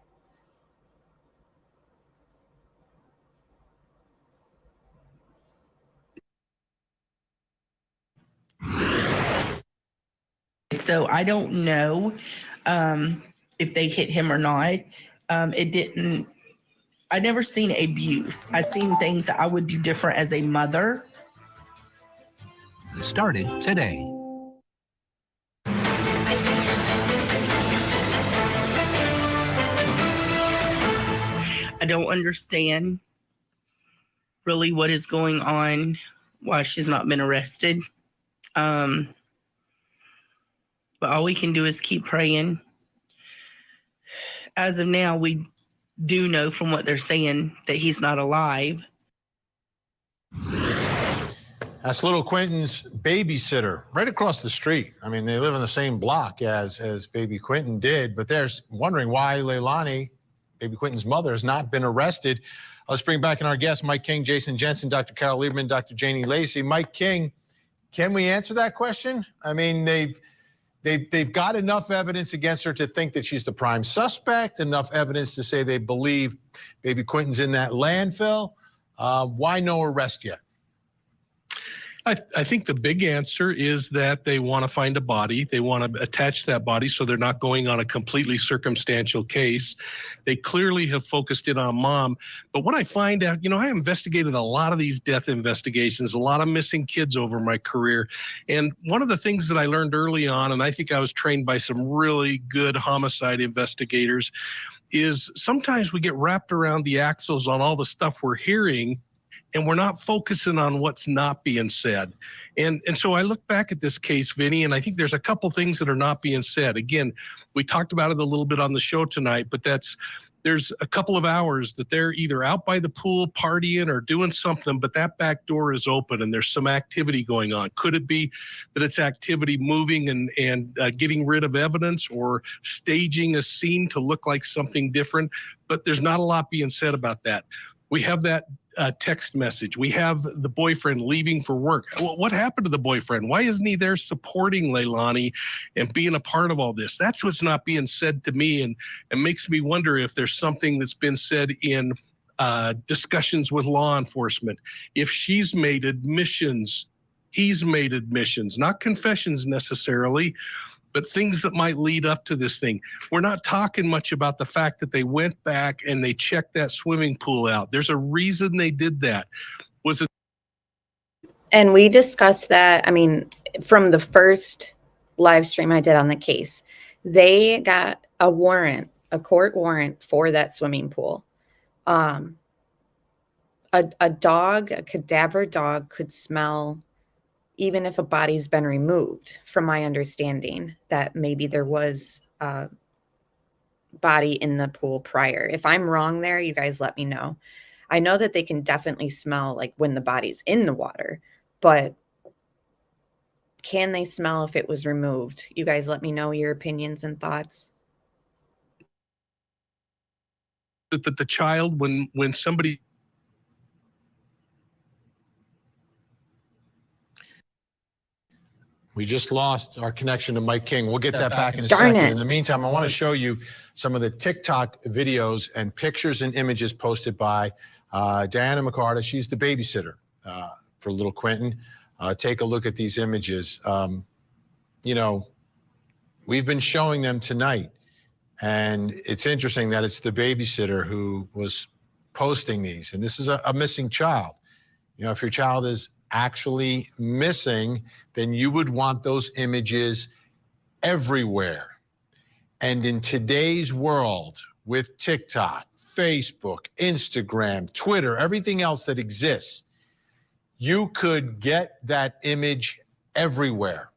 So I don't know if they hit him or not. I never seen abuse. I've seen things that I would do different as a mother. Started today. I don't understand really what is going on, why she's not been arrested. But all we can do is keep praying. As of now, we do know from what they're saying that he's not alive. That's little Quinton's babysitter right across the street. I mean, they live in the same block as baby Quinton did, but they're wondering why Leilani, baby Quinton's mother, has not been arrested. Let's bring back in our guests, Mike King, Jason Jensen, Dr. Carol Lieberman, Dr. Janie Lacey. Mike King, can we answer that question? I mean, they've got enough evidence against her to think that she's the prime suspect, enough evidence to say they believe baby Quinton's in that landfill. Why no arrest yet? I think the big answer is that they want to find a body. They want to attach that body so they're not going on a completely circumstantial case. They clearly have focused in on mom. But what I find out, I investigated a lot of these death investigations, a lot of missing kids over my career. And one of the things that I learned early on, and I think I was trained by some really good homicide investigators, is sometimes we get wrapped around the axles on all the stuff we're hearing, and we're not focusing on what's not being said. And so I look back at this case, Vinny, and I think there's a couple things that are not being said. Again, we talked about it a little bit on the show tonight, but that's there's a couple of hours that they're either out by the pool partying or doing something, but that back door is open and there's some activity going on. Could it be that it's activity moving and getting rid of evidence or staging a scene to look like something different? But there's not a lot being said about that. We have that text message. We have the boyfriend leaving for work. What happened to the boyfriend? Why isn't he there supporting Leilani and being a part of all this? That's what's not being said to me, and makes me wonder if there's something that's been said in discussions with law enforcement. If she's made admissions, he's made admissions, not confessions necessarily, but things that might lead up to this thing. We're not talking much about the fact that they went back and they checked that swimming pool out. There's a reason they did that. Was it? And we discussed that. I mean, from the first live stream I did on the case, they got a warrant, a court warrant for that swimming pool. A dog, a cadaver dog, could smell even if a body's been removed, from my understanding, that maybe there was a body in the pool prior. If I'm wrong there, you guys let me know. I know that they can definitely smell like when the body's in the water, but can they smell if it was removed? You guys let me know your opinions and thoughts. That the child, when somebody... We just lost our connection to Mike King. We'll get that back in a Darn second. it. In the meantime, I want to show you some of the TikTok videos and pictures and images posted by Diana McCarter. She's the babysitter for little Quinton. Take a look at these images. You know, we've been showing them tonight, and it's interesting that it's the babysitter who was posting these. And this is a missing child. You know, if your child is actually missing, then you would want those images everywhere. And in today's world, with TikTok, Facebook, Instagram, Twitter, everything else that exists, you could get that image everywhere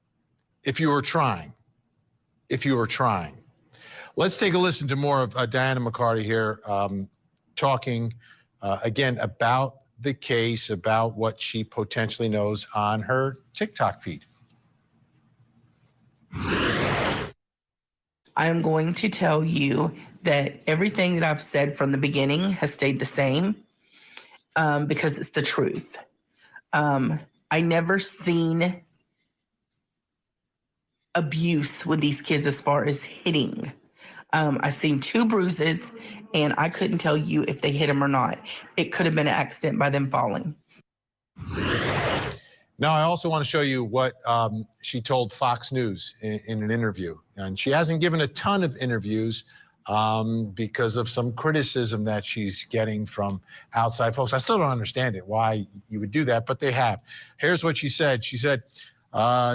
if you were trying. If you were trying. Let's take a listen to more of Diana McCarty here talking again about the case, about what she potentially knows on her TikTok feed. I am going to tell you that everything that I've said from the beginning has stayed the same because it's the truth. I never seen abuse with these kids as far as hitting. I seen 2 bruises, and I couldn't tell you if they hit him or not. It could have been an accident by them falling. Now, I also want to show you what she told Fox News in an interview. And she hasn't given a ton of interviews because of some criticism that she's getting from outside folks. I still don't understand it, why you would do that, but they have. Here's what she said. She said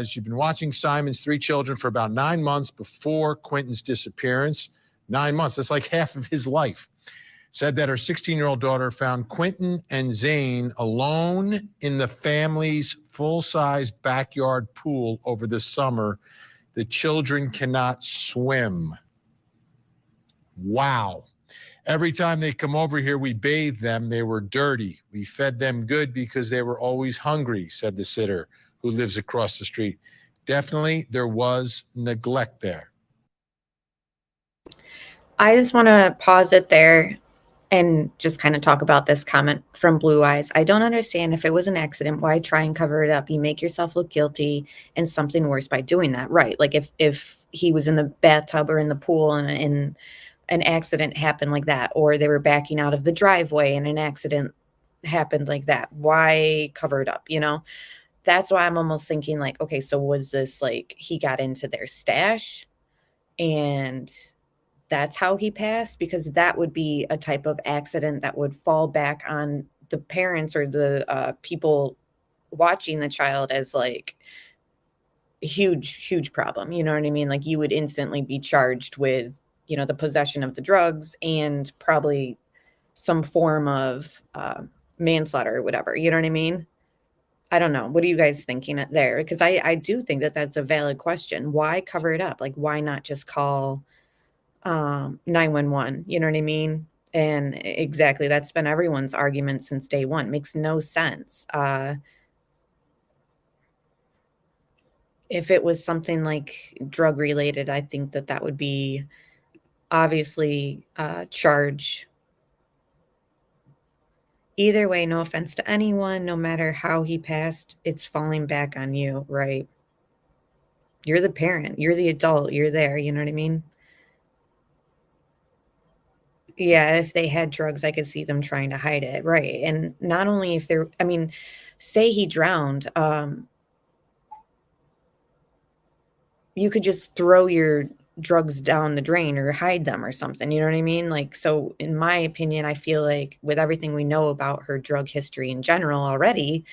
she'd been watching Simon's 3 children for about 9 months before Quinton's disappearance. 9 months, that's like half of his life. Said that her 16-year-old daughter found Quinton and Zane alone in the family's full-size backyard pool over the summer. The children cannot swim. Wow. Every time they come over here, we bathed them. They were dirty. We fed them good because they were always hungry, said the sitter who lives across the street. Definitely, there was neglect there. I just want to pause it there and just kind of talk about this comment from Blue Eyes. I don't understand, if it was an accident, why try and cover it up? You make yourself look guilty and something worse by doing that, right? Like if he was in the bathtub or in the pool and an accident happened like that, or they were backing out of the driveway and an accident happened like that, why cover it up, you know? That's why I'm almost thinking like, okay, so was this like he got into their stash and that's how he passed? Because that would be a type of accident that would fall back on the parents or the people watching the child as like a huge problem. You know what I mean? Like you would instantly be charged with, you know, the possession of the drugs and probably some form of manslaughter or whatever. You know what I mean? I don't know. What are you guys thinking there? Because I do think that that's a valid question. Why cover it up? Like, why not just call 911. You know what I mean? And exactly, that's been everyone's argument since day one. Makes no sense. If it was something like drug related, I think that that would be obviously charge. Either way, no offense to anyone, no matter how he passed, it's falling back on you, right? You're the parent, you're the adult, you're there, you know what I mean? Yeah, if they had drugs, I could see them trying to hide it, right? And not only if they're, I mean, say he drowned, you could just throw your drugs down the drain or hide them or something, you know what I mean? Like, so in my opinion, I feel like with everything we know about her drug history in general already,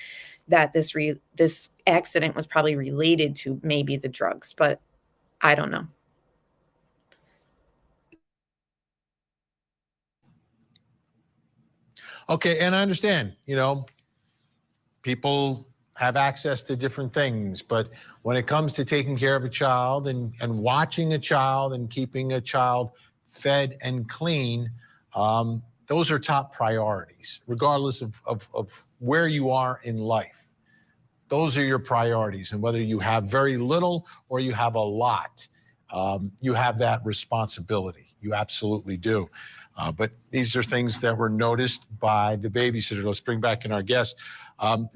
that this accident was probably related to maybe the drugs, but I don't know. Okay, and I understand, people have access to different things, but when it comes to taking care of a child and watching a child and keeping a child fed and clean, those are top priorities, regardless of where you are in life. Those are your priorities, and whether you have very little or you have a lot, you have that responsibility. You absolutely do. But these are things that were noticed by the babysitter. Let's bring back in our guest.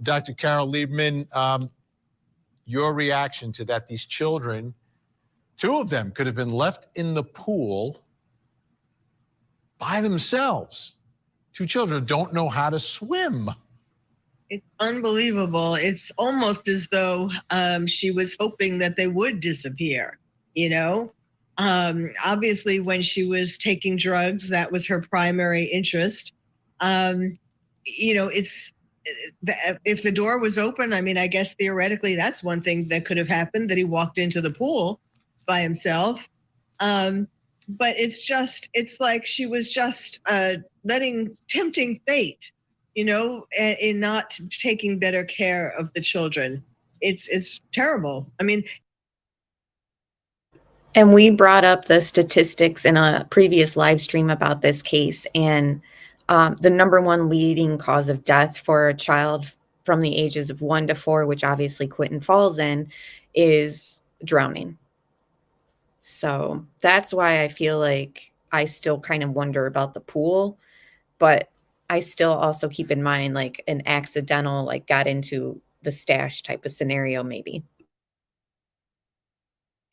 Dr. Carol Liebman, your reaction to that, these children, two of them could have been left in the pool by themselves. Two children don't know how to swim. It's unbelievable. It's almost as though she was hoping that they would disappear, Obviously, when she was taking drugs, that was her primary interest. It's if the door was open, I mean, I guess theoretically that's one thing that could have happened, that he walked into the pool by himself. But it's like she was just tempting fate, in not taking better care of the children. It's terrible. I mean, and we brought up the statistics in a previous live stream about this case, and the number one leading cause of death for a child from the ages of 1 to 4, which obviously Quinton falls in, is drowning. So that's why I feel like I still kind of wonder about the pool, but I still also keep in mind like an accidental, like got into the stash type of scenario, maybe.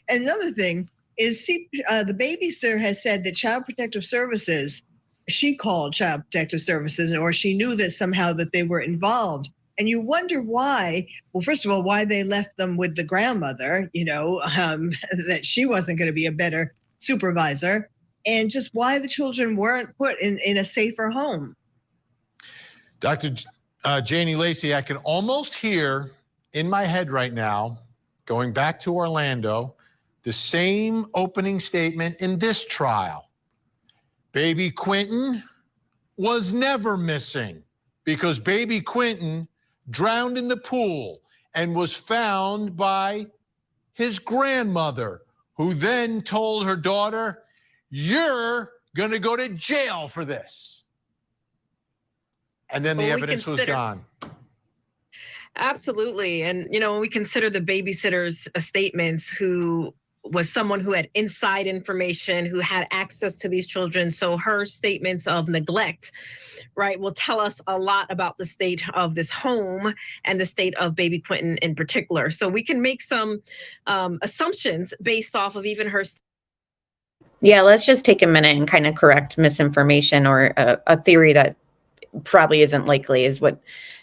Another thing is, the babysitter has said that Child Protective Services, she called Child Protective Services, or she knew that somehow that they were involved. And you wonder why. Well, first of all, why they left them with the grandmother, that she wasn't going to be a better supervisor, and just why the children weren't put in a safer home. Dr. Janie Lacey, I can almost hear in my head right now, going back to Orlando, the same opening statement in this trial. Baby Quinton was never missing because baby Quinton drowned in the pool and was found by his grandmother, who then told her daughter, "You're going to go to jail for this." And then the evidence was gone. Absolutely. And, when we consider the babysitter's statements, who was someone who had inside information, who had access to these children. So her statements of neglect, right, will tell us a lot about the state of this home and the state of baby Quinton in particular. So we can make some assumptions based off of even her. Yeah, let's just take a minute and kind of correct misinformation or a theory that probably isn't likely, is what,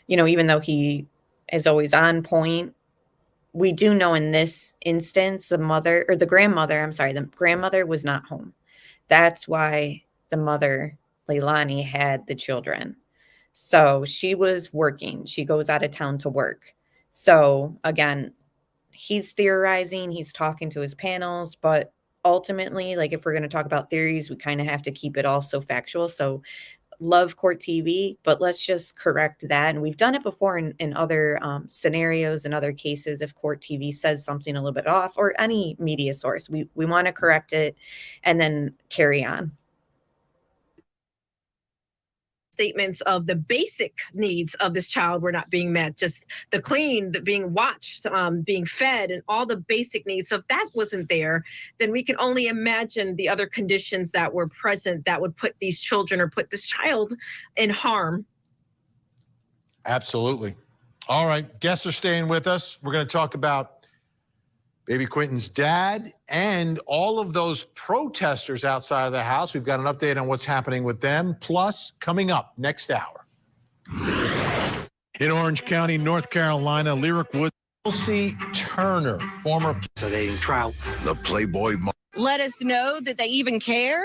even though he is always on point, we do know in this instance, the grandmother was not home. That's why the mother, Leilani, had the children. So she was working. She goes out of town to work. So again, he's theorizing, he's talking to his panels, but ultimately, like if we're going to talk about theories, we kind of have to keep it all so factual. So love court TV, but let's just correct that. And we've done it before in other scenarios and other cases. If court TV says something a little bit off, or any media source, we want to correct it and then carry on. Statements of the basic needs of this child were not being met, just the clean, the being watched, being fed, and all the basic needs. So if that wasn't there, then we can only imagine the other conditions that were present that would put these children or put this child in harm. Absolutely. All right, guests are staying with us. We're going to talk about baby Quinton's dad and all of those protesters outside of the house. We've got an update on what's happening with them. Plus, coming up next hour. In Orange County, North Carolina, Lyric Woods. Chelsea Turner, former trial. The Playboy. Let us know that they even care.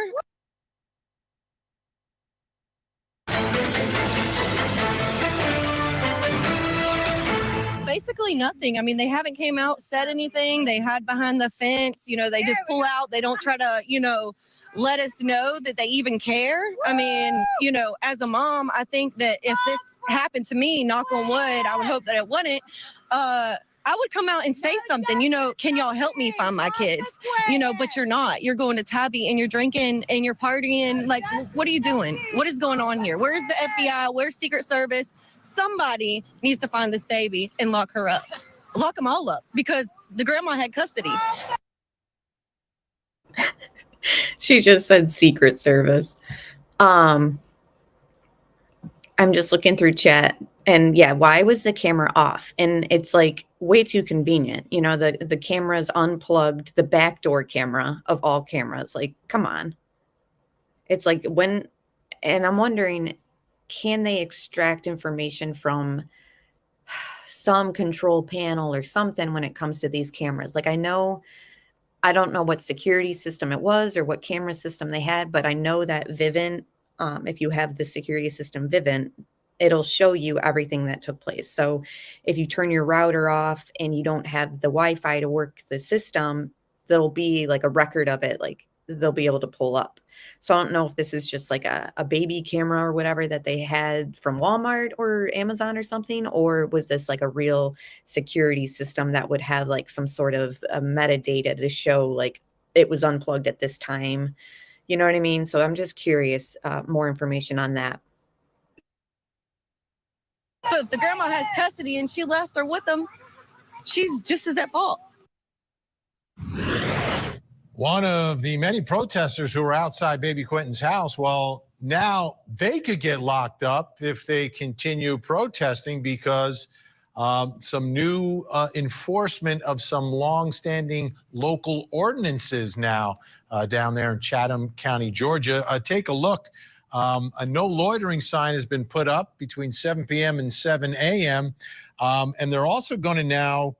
Basically nothing. I mean, they haven't came out, said anything. They hide behind the fence. You know, they just pull out. They don't try to, you know, let us know that they even care. I mean, you know, as a mom, I think that if this happened to me, knock on wood, I would hope that it wouldn't. I would come out and say something, you know, can y'all help me find my kids? You know, but you're not. You're going to Tabby and you're drinking and you're partying. Like, what are you doing? What is going on here? Where's the FBI? Where's Secret Service? Somebody needs to find this baby and lock her up. Lock them all up because the grandma had custody. She just said Secret Service. I'm just looking through chat, and yeah, why was the camera off? And it's like way too convenient. You know, the camera's unplugged, the backdoor camera of all cameras. Like, come on. It's like when, and I'm wondering, can they extract information from some control panel or something when it comes to these cameras? Like, I don't know what security system it was or what camera system they had, but I know that Vivint, if you have the security system Vivint, it'll show you everything that took place. So if you turn your router off and you don't have the Wi-Fi to work the system, there'll be like a record of it, like they'll be able to pull up. So I don't know if this is just like a baby camera or whatever that they had from Walmart or Amazon or something, or was this like a real security system that would have like some sort of metadata to show like it was unplugged at this time. You know what I mean? So I'm just curious, more information on that. So if the grandma has custody and she left her with them, she's just as at fault. One of the many protesters who were outside baby Quinton's house, well, now they could get locked up if they continue protesting because some new enforcement of some longstanding local ordinances now down there in Chatham County, Georgia. Take a look. A no loitering sign has been put up between 7 p.m. and 7 a.m. And they're also going to now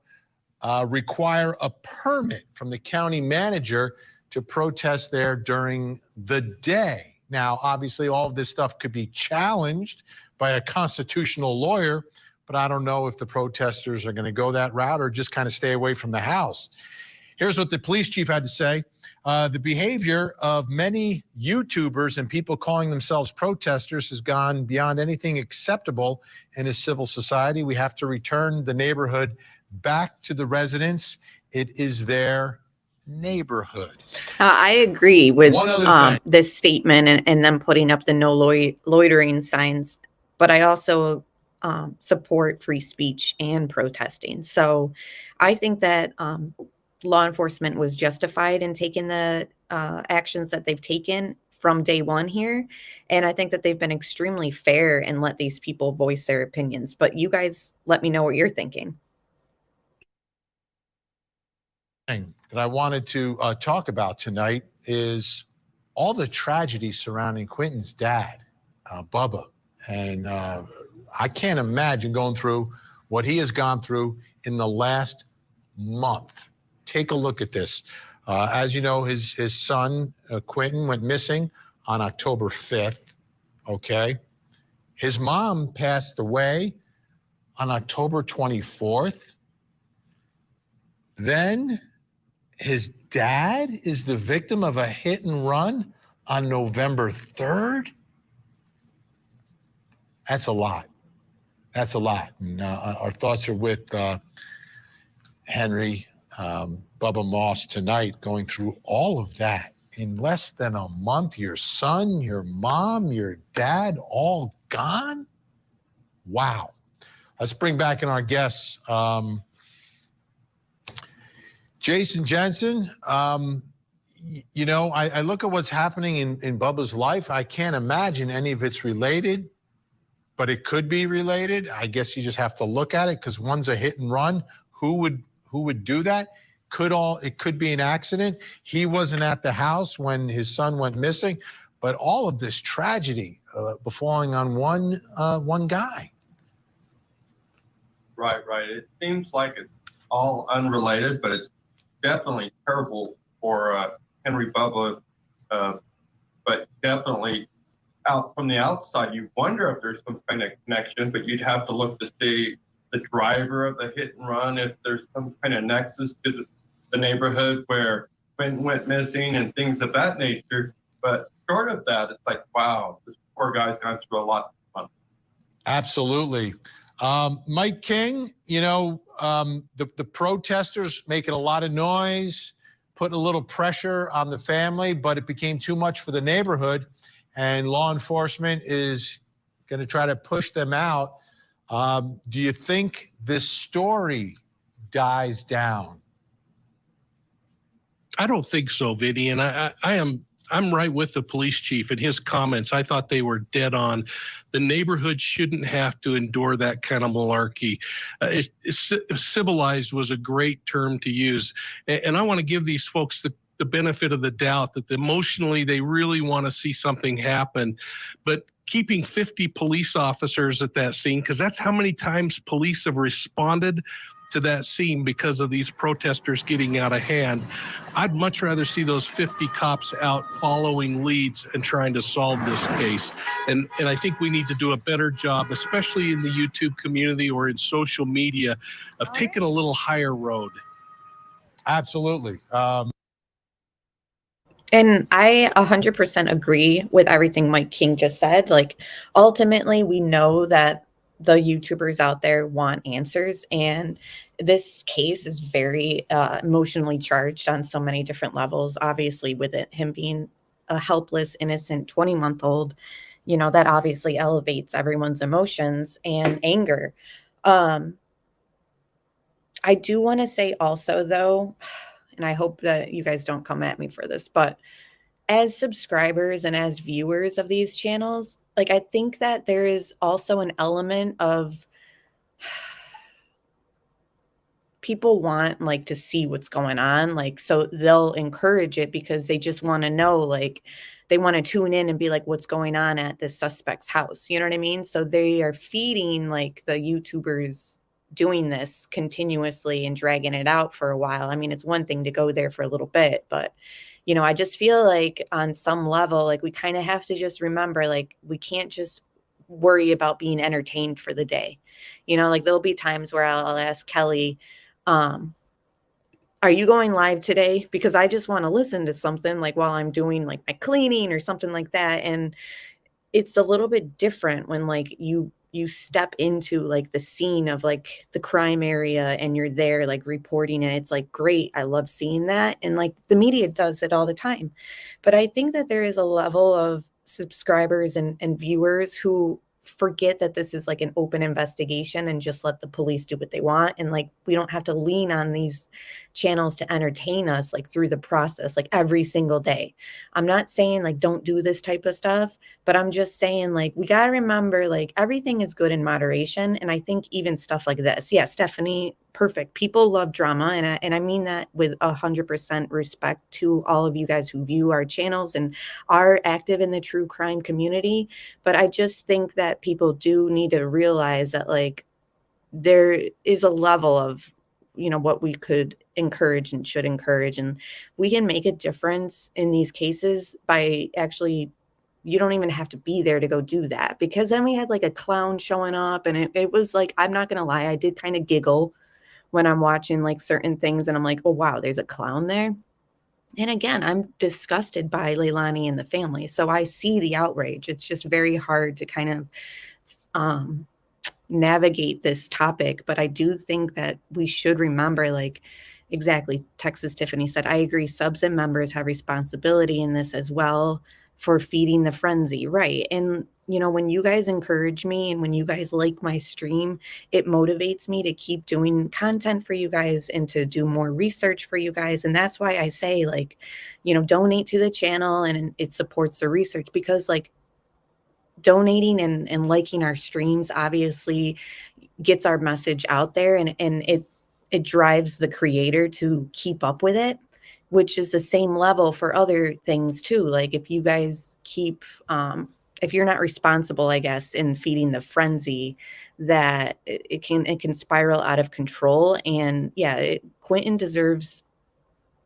require a permit from the county manager to protest there during the day. Now, obviously, all of this stuff could be challenged by a constitutional lawyer, but I don't know if the protesters are going to go that route or just kind of stay away from the house. Here's what the police chief had to say. The behavior of many YouTubers and people calling themselves protesters has gone beyond anything acceptable in a civil society. We have to return the neighborhood back to the residents. It is their neighborhood. I agree with this statement and them putting up the no loitering signs, but I also support free speech and protesting. So I think that law enforcement was justified in taking the actions that they've taken from day one here. And I think that they've been extremely fair and let these people voice their opinions. But you guys let me know what you're thinking. That I wanted to talk about tonight is all the tragedy surrounding Quinton's dad, Bubba. And I can't imagine going through what he has gone through in the last month. Take a look at this. As you know, his son, Quinton, went missing on October 5th, okay? His mom passed away on October 24th. Then his dad is the victim of a hit and run on November 3rd. That's a lot. That's a lot. And our thoughts are with Henry, Bubba Moss tonight, going through all of that in less than a month. Your son, your mom, your dad, all gone? Wow. Let's bring back in our guests. Jason Jensen, you know, I look at what's happening in Bubba's life. I can't imagine any of it's related, but it could be related. I guess you just have to look at it because one's a hit and run. Who would do that? It could be an accident. He wasn't at the house when his son went missing, but all of this tragedy befalling on one guy. Right. It seems like it's all unrelated, but it's definitely terrible for Henry Bubba. But definitely out from the outside, you wonder if there's some kind of connection, but you'd have to look to see the driver of the hit and run, if there's some kind of nexus to the neighborhood where Quinton went missing and things of that nature. But short of that, it's like, wow, this poor guy's gone through a lot of fun. Absolutely. Mike King, you know, the protesters making a lot of noise, putting a little pressure on the family, but it became too much for the neighborhood, and law enforcement is going to try to push them out. Do you think this story dies down? I don't think so, Vinny, and I'm right with the police chief and his comments. I thought they were dead on. The neighborhood shouldn't have to endure that kind of malarkey. Civilized was a great term to use. And I want to give these folks the benefit of the doubt that emotionally they really want to see something happen. But keeping 50 police officers at that scene, because that's how many times police have responded to that scene because of these protesters getting out of hand. I'd much rather see those 50 cops out following leads and trying to solve this case. And I think we need to do a better job, especially in the YouTube community or in social media, of taking a little higher road. Absolutely. And I 100% agree with everything Mike King just said. Like, ultimately, we know that the YouTubers out there want answers, and this case is very emotionally charged on so many different levels. Obviously, with him being a helpless, innocent 20-month-old, you know, that obviously elevates everyone's emotions and anger. I do want to say also, though, and I hope that you guys don't come at me for this, but as subscribers and as viewers of these channels, like, I think that there is also an element of people want, like, to see what's going on. Like, so they'll encourage it because they just want to know, like, they want to tune in and be like, what's going on at this suspect's house? You know what I mean? So they are feeding, like, the YouTubers doing this continuously and dragging it out for a while. I mean, it's one thing to go there for a little bit, but, you know, I just feel like on some level, like, we kind of have to just remember, like, we can't just worry about being entertained for the day. You know, like, there'll be times where I'll ask Kelly, are you going live today? Because I just want to listen to something, like, while I'm doing, like, my cleaning or something like that. And it's a little bit different when, like, you step into, like, the scene of, like, the crime area and you're there, like, reporting it. It's like, great. I love seeing that. And, like, the media does it all the time. But I think that there is a level of subscribers and viewers who forget that this is, like, an open investigation and just let the police do what they want. And, like, we don't have to lean on these channels to entertain us, like, through the process, like, every single day. I'm not saying, like, don't do this type of stuff, but I'm just saying, like, we got to remember, like, everything is good in moderation. And I think even stuff like this, yeah, Stephanie, perfect. People love drama. And I mean that with 100% respect to all of you guys who view our channels and are active in the true crime community. But I just think that people do need to realize that, like, there is a level of, you know, what we could encourage and should encourage. And we can make a difference in these cases by actually, you don't even have to be there to go do that. Because then we had, like, a clown showing up, and it was like, I'm not going to lie, I did kind of giggle when I'm watching, like, certain things, and I'm like, oh, wow, there's a clown there. And again, I'm disgusted by Leilani and the family. So I see the outrage. It's just very hard to kind of navigate this topic, but I do think that we should remember, like, exactly, Texas Tiffany said, I agree, subs and members have responsibility in this as well for feeding the frenzy, right? And you know, when you guys encourage me and when you guys like my stream, it motivates me to keep doing content for you guys and to do more research for you guys. And that's why I say, like, you know, donate to the channel, and it supports the research, because like donating and liking our streams obviously gets our message out there, and it drives the creator to keep up with it, which is the same level for other things too. Like if you guys keep if you're not responsible, I guess, in feeding the frenzy, that it can spiral out of control. And yeah, Quinton deserves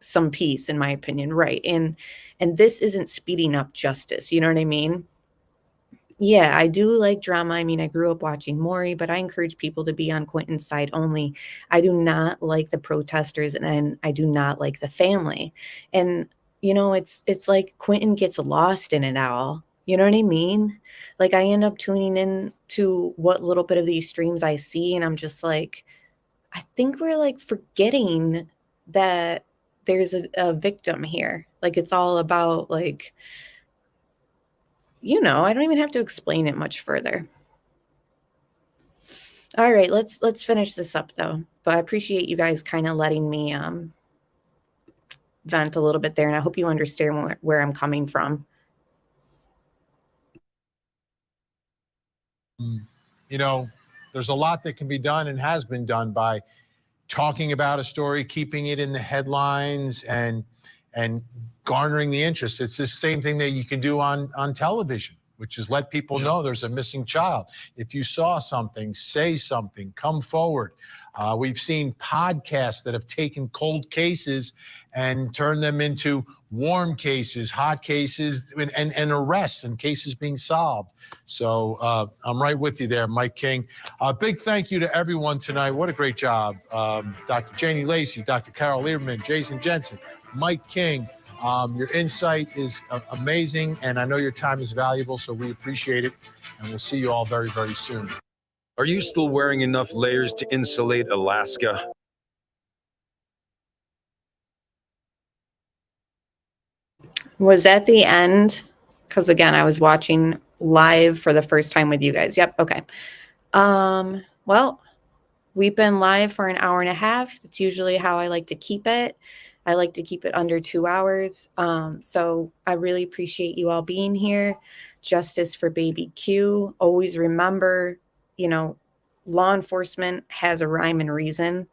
some peace, in my opinion, right? And this isn't speeding up justice, you know what I mean? Yeah, I do like drama. I mean, I grew up watching Maury, but I encourage people to be on Quinton's side only. I do not like the protesters, and I do not like the family. And you know, it's like Quinton gets lost in it all. You know what I mean? Like I end up tuning in to what little bit of these streams I see, and I'm just like, I think we're like forgetting that there's a victim here. Like it's all about like, you know, I don't even have to explain it much further. All right, let's finish this up though. But I appreciate you guys kind of letting me vent a little bit there, and I hope you understand where I'm coming from. You know, there's a lot that can be done and has been done by talking about a story, keeping it in the headlines, and garnering the interest. It's the same thing that you can do on television, which is let people know there's a missing child. If you saw something, say something, come forward. We've seen podcasts that have taken cold cases and turned them into warm cases, hot cases, and arrests and cases being solved. So I'm right with you there, Mike King. Big thank you to everyone tonight. What a great job. Dr. Janie Lacey, Dr. Carol Lieberman, Jason Jensen, Mike King. Your insight is amazing, and I know your time is valuable, so we appreciate it, and we'll see you all very, very soon. Are you still wearing enough layers to insulate Alaska? Was that the end? Because again, I was watching live for the first time with you guys. Yep. Okay. Well, we've been live for an hour and a half. That's usually how I like to keep it. I like to keep it under 2 hours. So I really appreciate you all being here. Justice for baby Q. Always remember, you know, law enforcement has a rhyme and reason.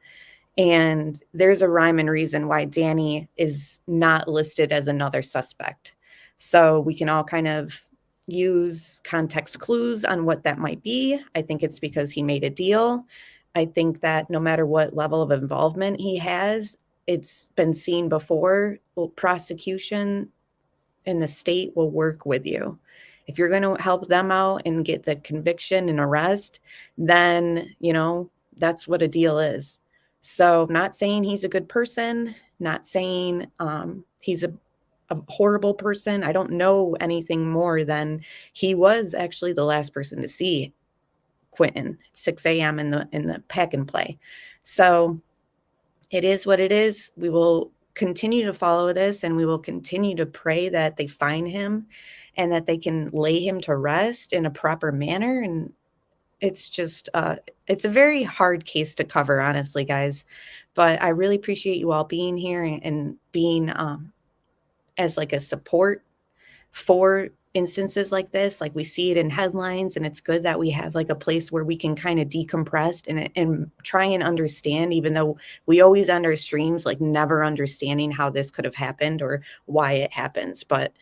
And there's a rhyme and reason why Danny is not listed as another suspect. So we can all kind of use context clues on what that might be. I think it's because he made a deal. I think that no matter what level of involvement he has, it's been seen before. Well, prosecution in the state will work with you. If you're going to help them out and get the conviction and arrest, then, you know, that's what a deal is. So not saying he's a good person, not saying he's a horrible person. I don't know anything more than he was actually the last person to see Quinton at 6 a.m. in the pack and play. So it is what it is. We will continue to follow this, and we will continue to pray that they find him and that they can lay him to rest in a proper manner. And it's just it's a very hard case to cover, honestly, guys, but I really appreciate you all being here and being as like a support for instances like this. Like we see it in headlines, and it's good that we have like a place where we can kind of decompress and try and understand, even though we always end our streams like never understanding how this could have happened or why it happens. But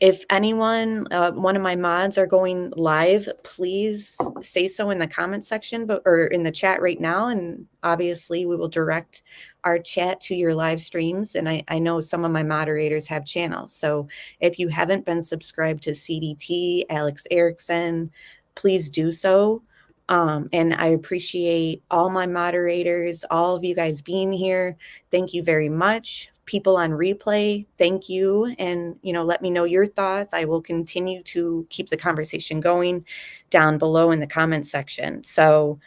if anyone, one of my mods are going live, please say so in the comment section, or in the chat right now. And obviously we will direct our chat to your live streams. And I know some of my moderators have channels. So if you haven't been subscribed to CDT, Alex Erickson, please do so. And I appreciate all my moderators, all of you guys being here. Thank you very much. people on replay, thank you. And, let me know your thoughts. I will continue to keep the conversation going down below in the comment section. So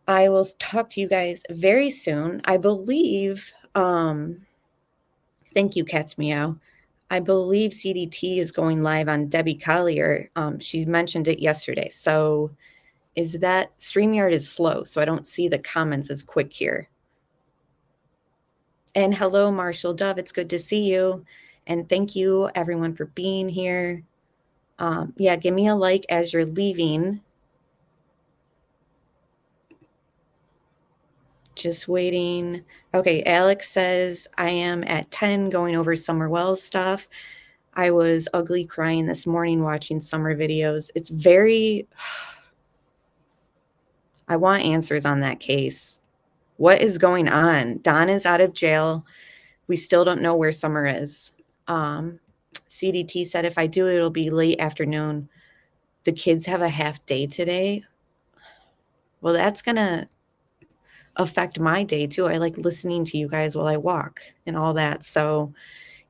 I will talk to you guys very soon. I believe, thank you, Cats Meow. I believe CDT is going live on Debbie Collier. She mentioned it yesterday. So is that StreamYard is slow, so I don't see the comments as quick here. And hello, Marshall Dove. It's good to see you. And thank you, everyone, for being here. Yeah, give me a like as you're leaving. Just waiting. Okay, Alex says, I am at 10 going over Summer Wells stuff. I was ugly crying this morning watching summer videos. It's very... I want answers on that case. What is going on? Don is out of jail. We still don't know where Summer is. CDT said, if I do, it'll be late afternoon. The kids have a half day today. Well, that's going to affect my day too. I like listening to you guys while I walk and all that. So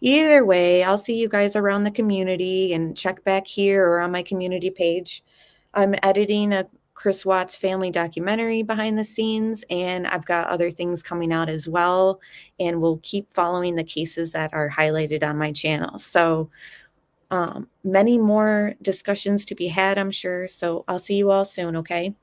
either way, I'll see you guys around the community, and check back here or on my community page. I'm editing a Chris Watts family documentary behind the scenes, and I've got other things coming out as well. And we'll keep following the cases that are highlighted on my channel. So many more discussions to be had, I'm sure. So I'll see you all soon, okay?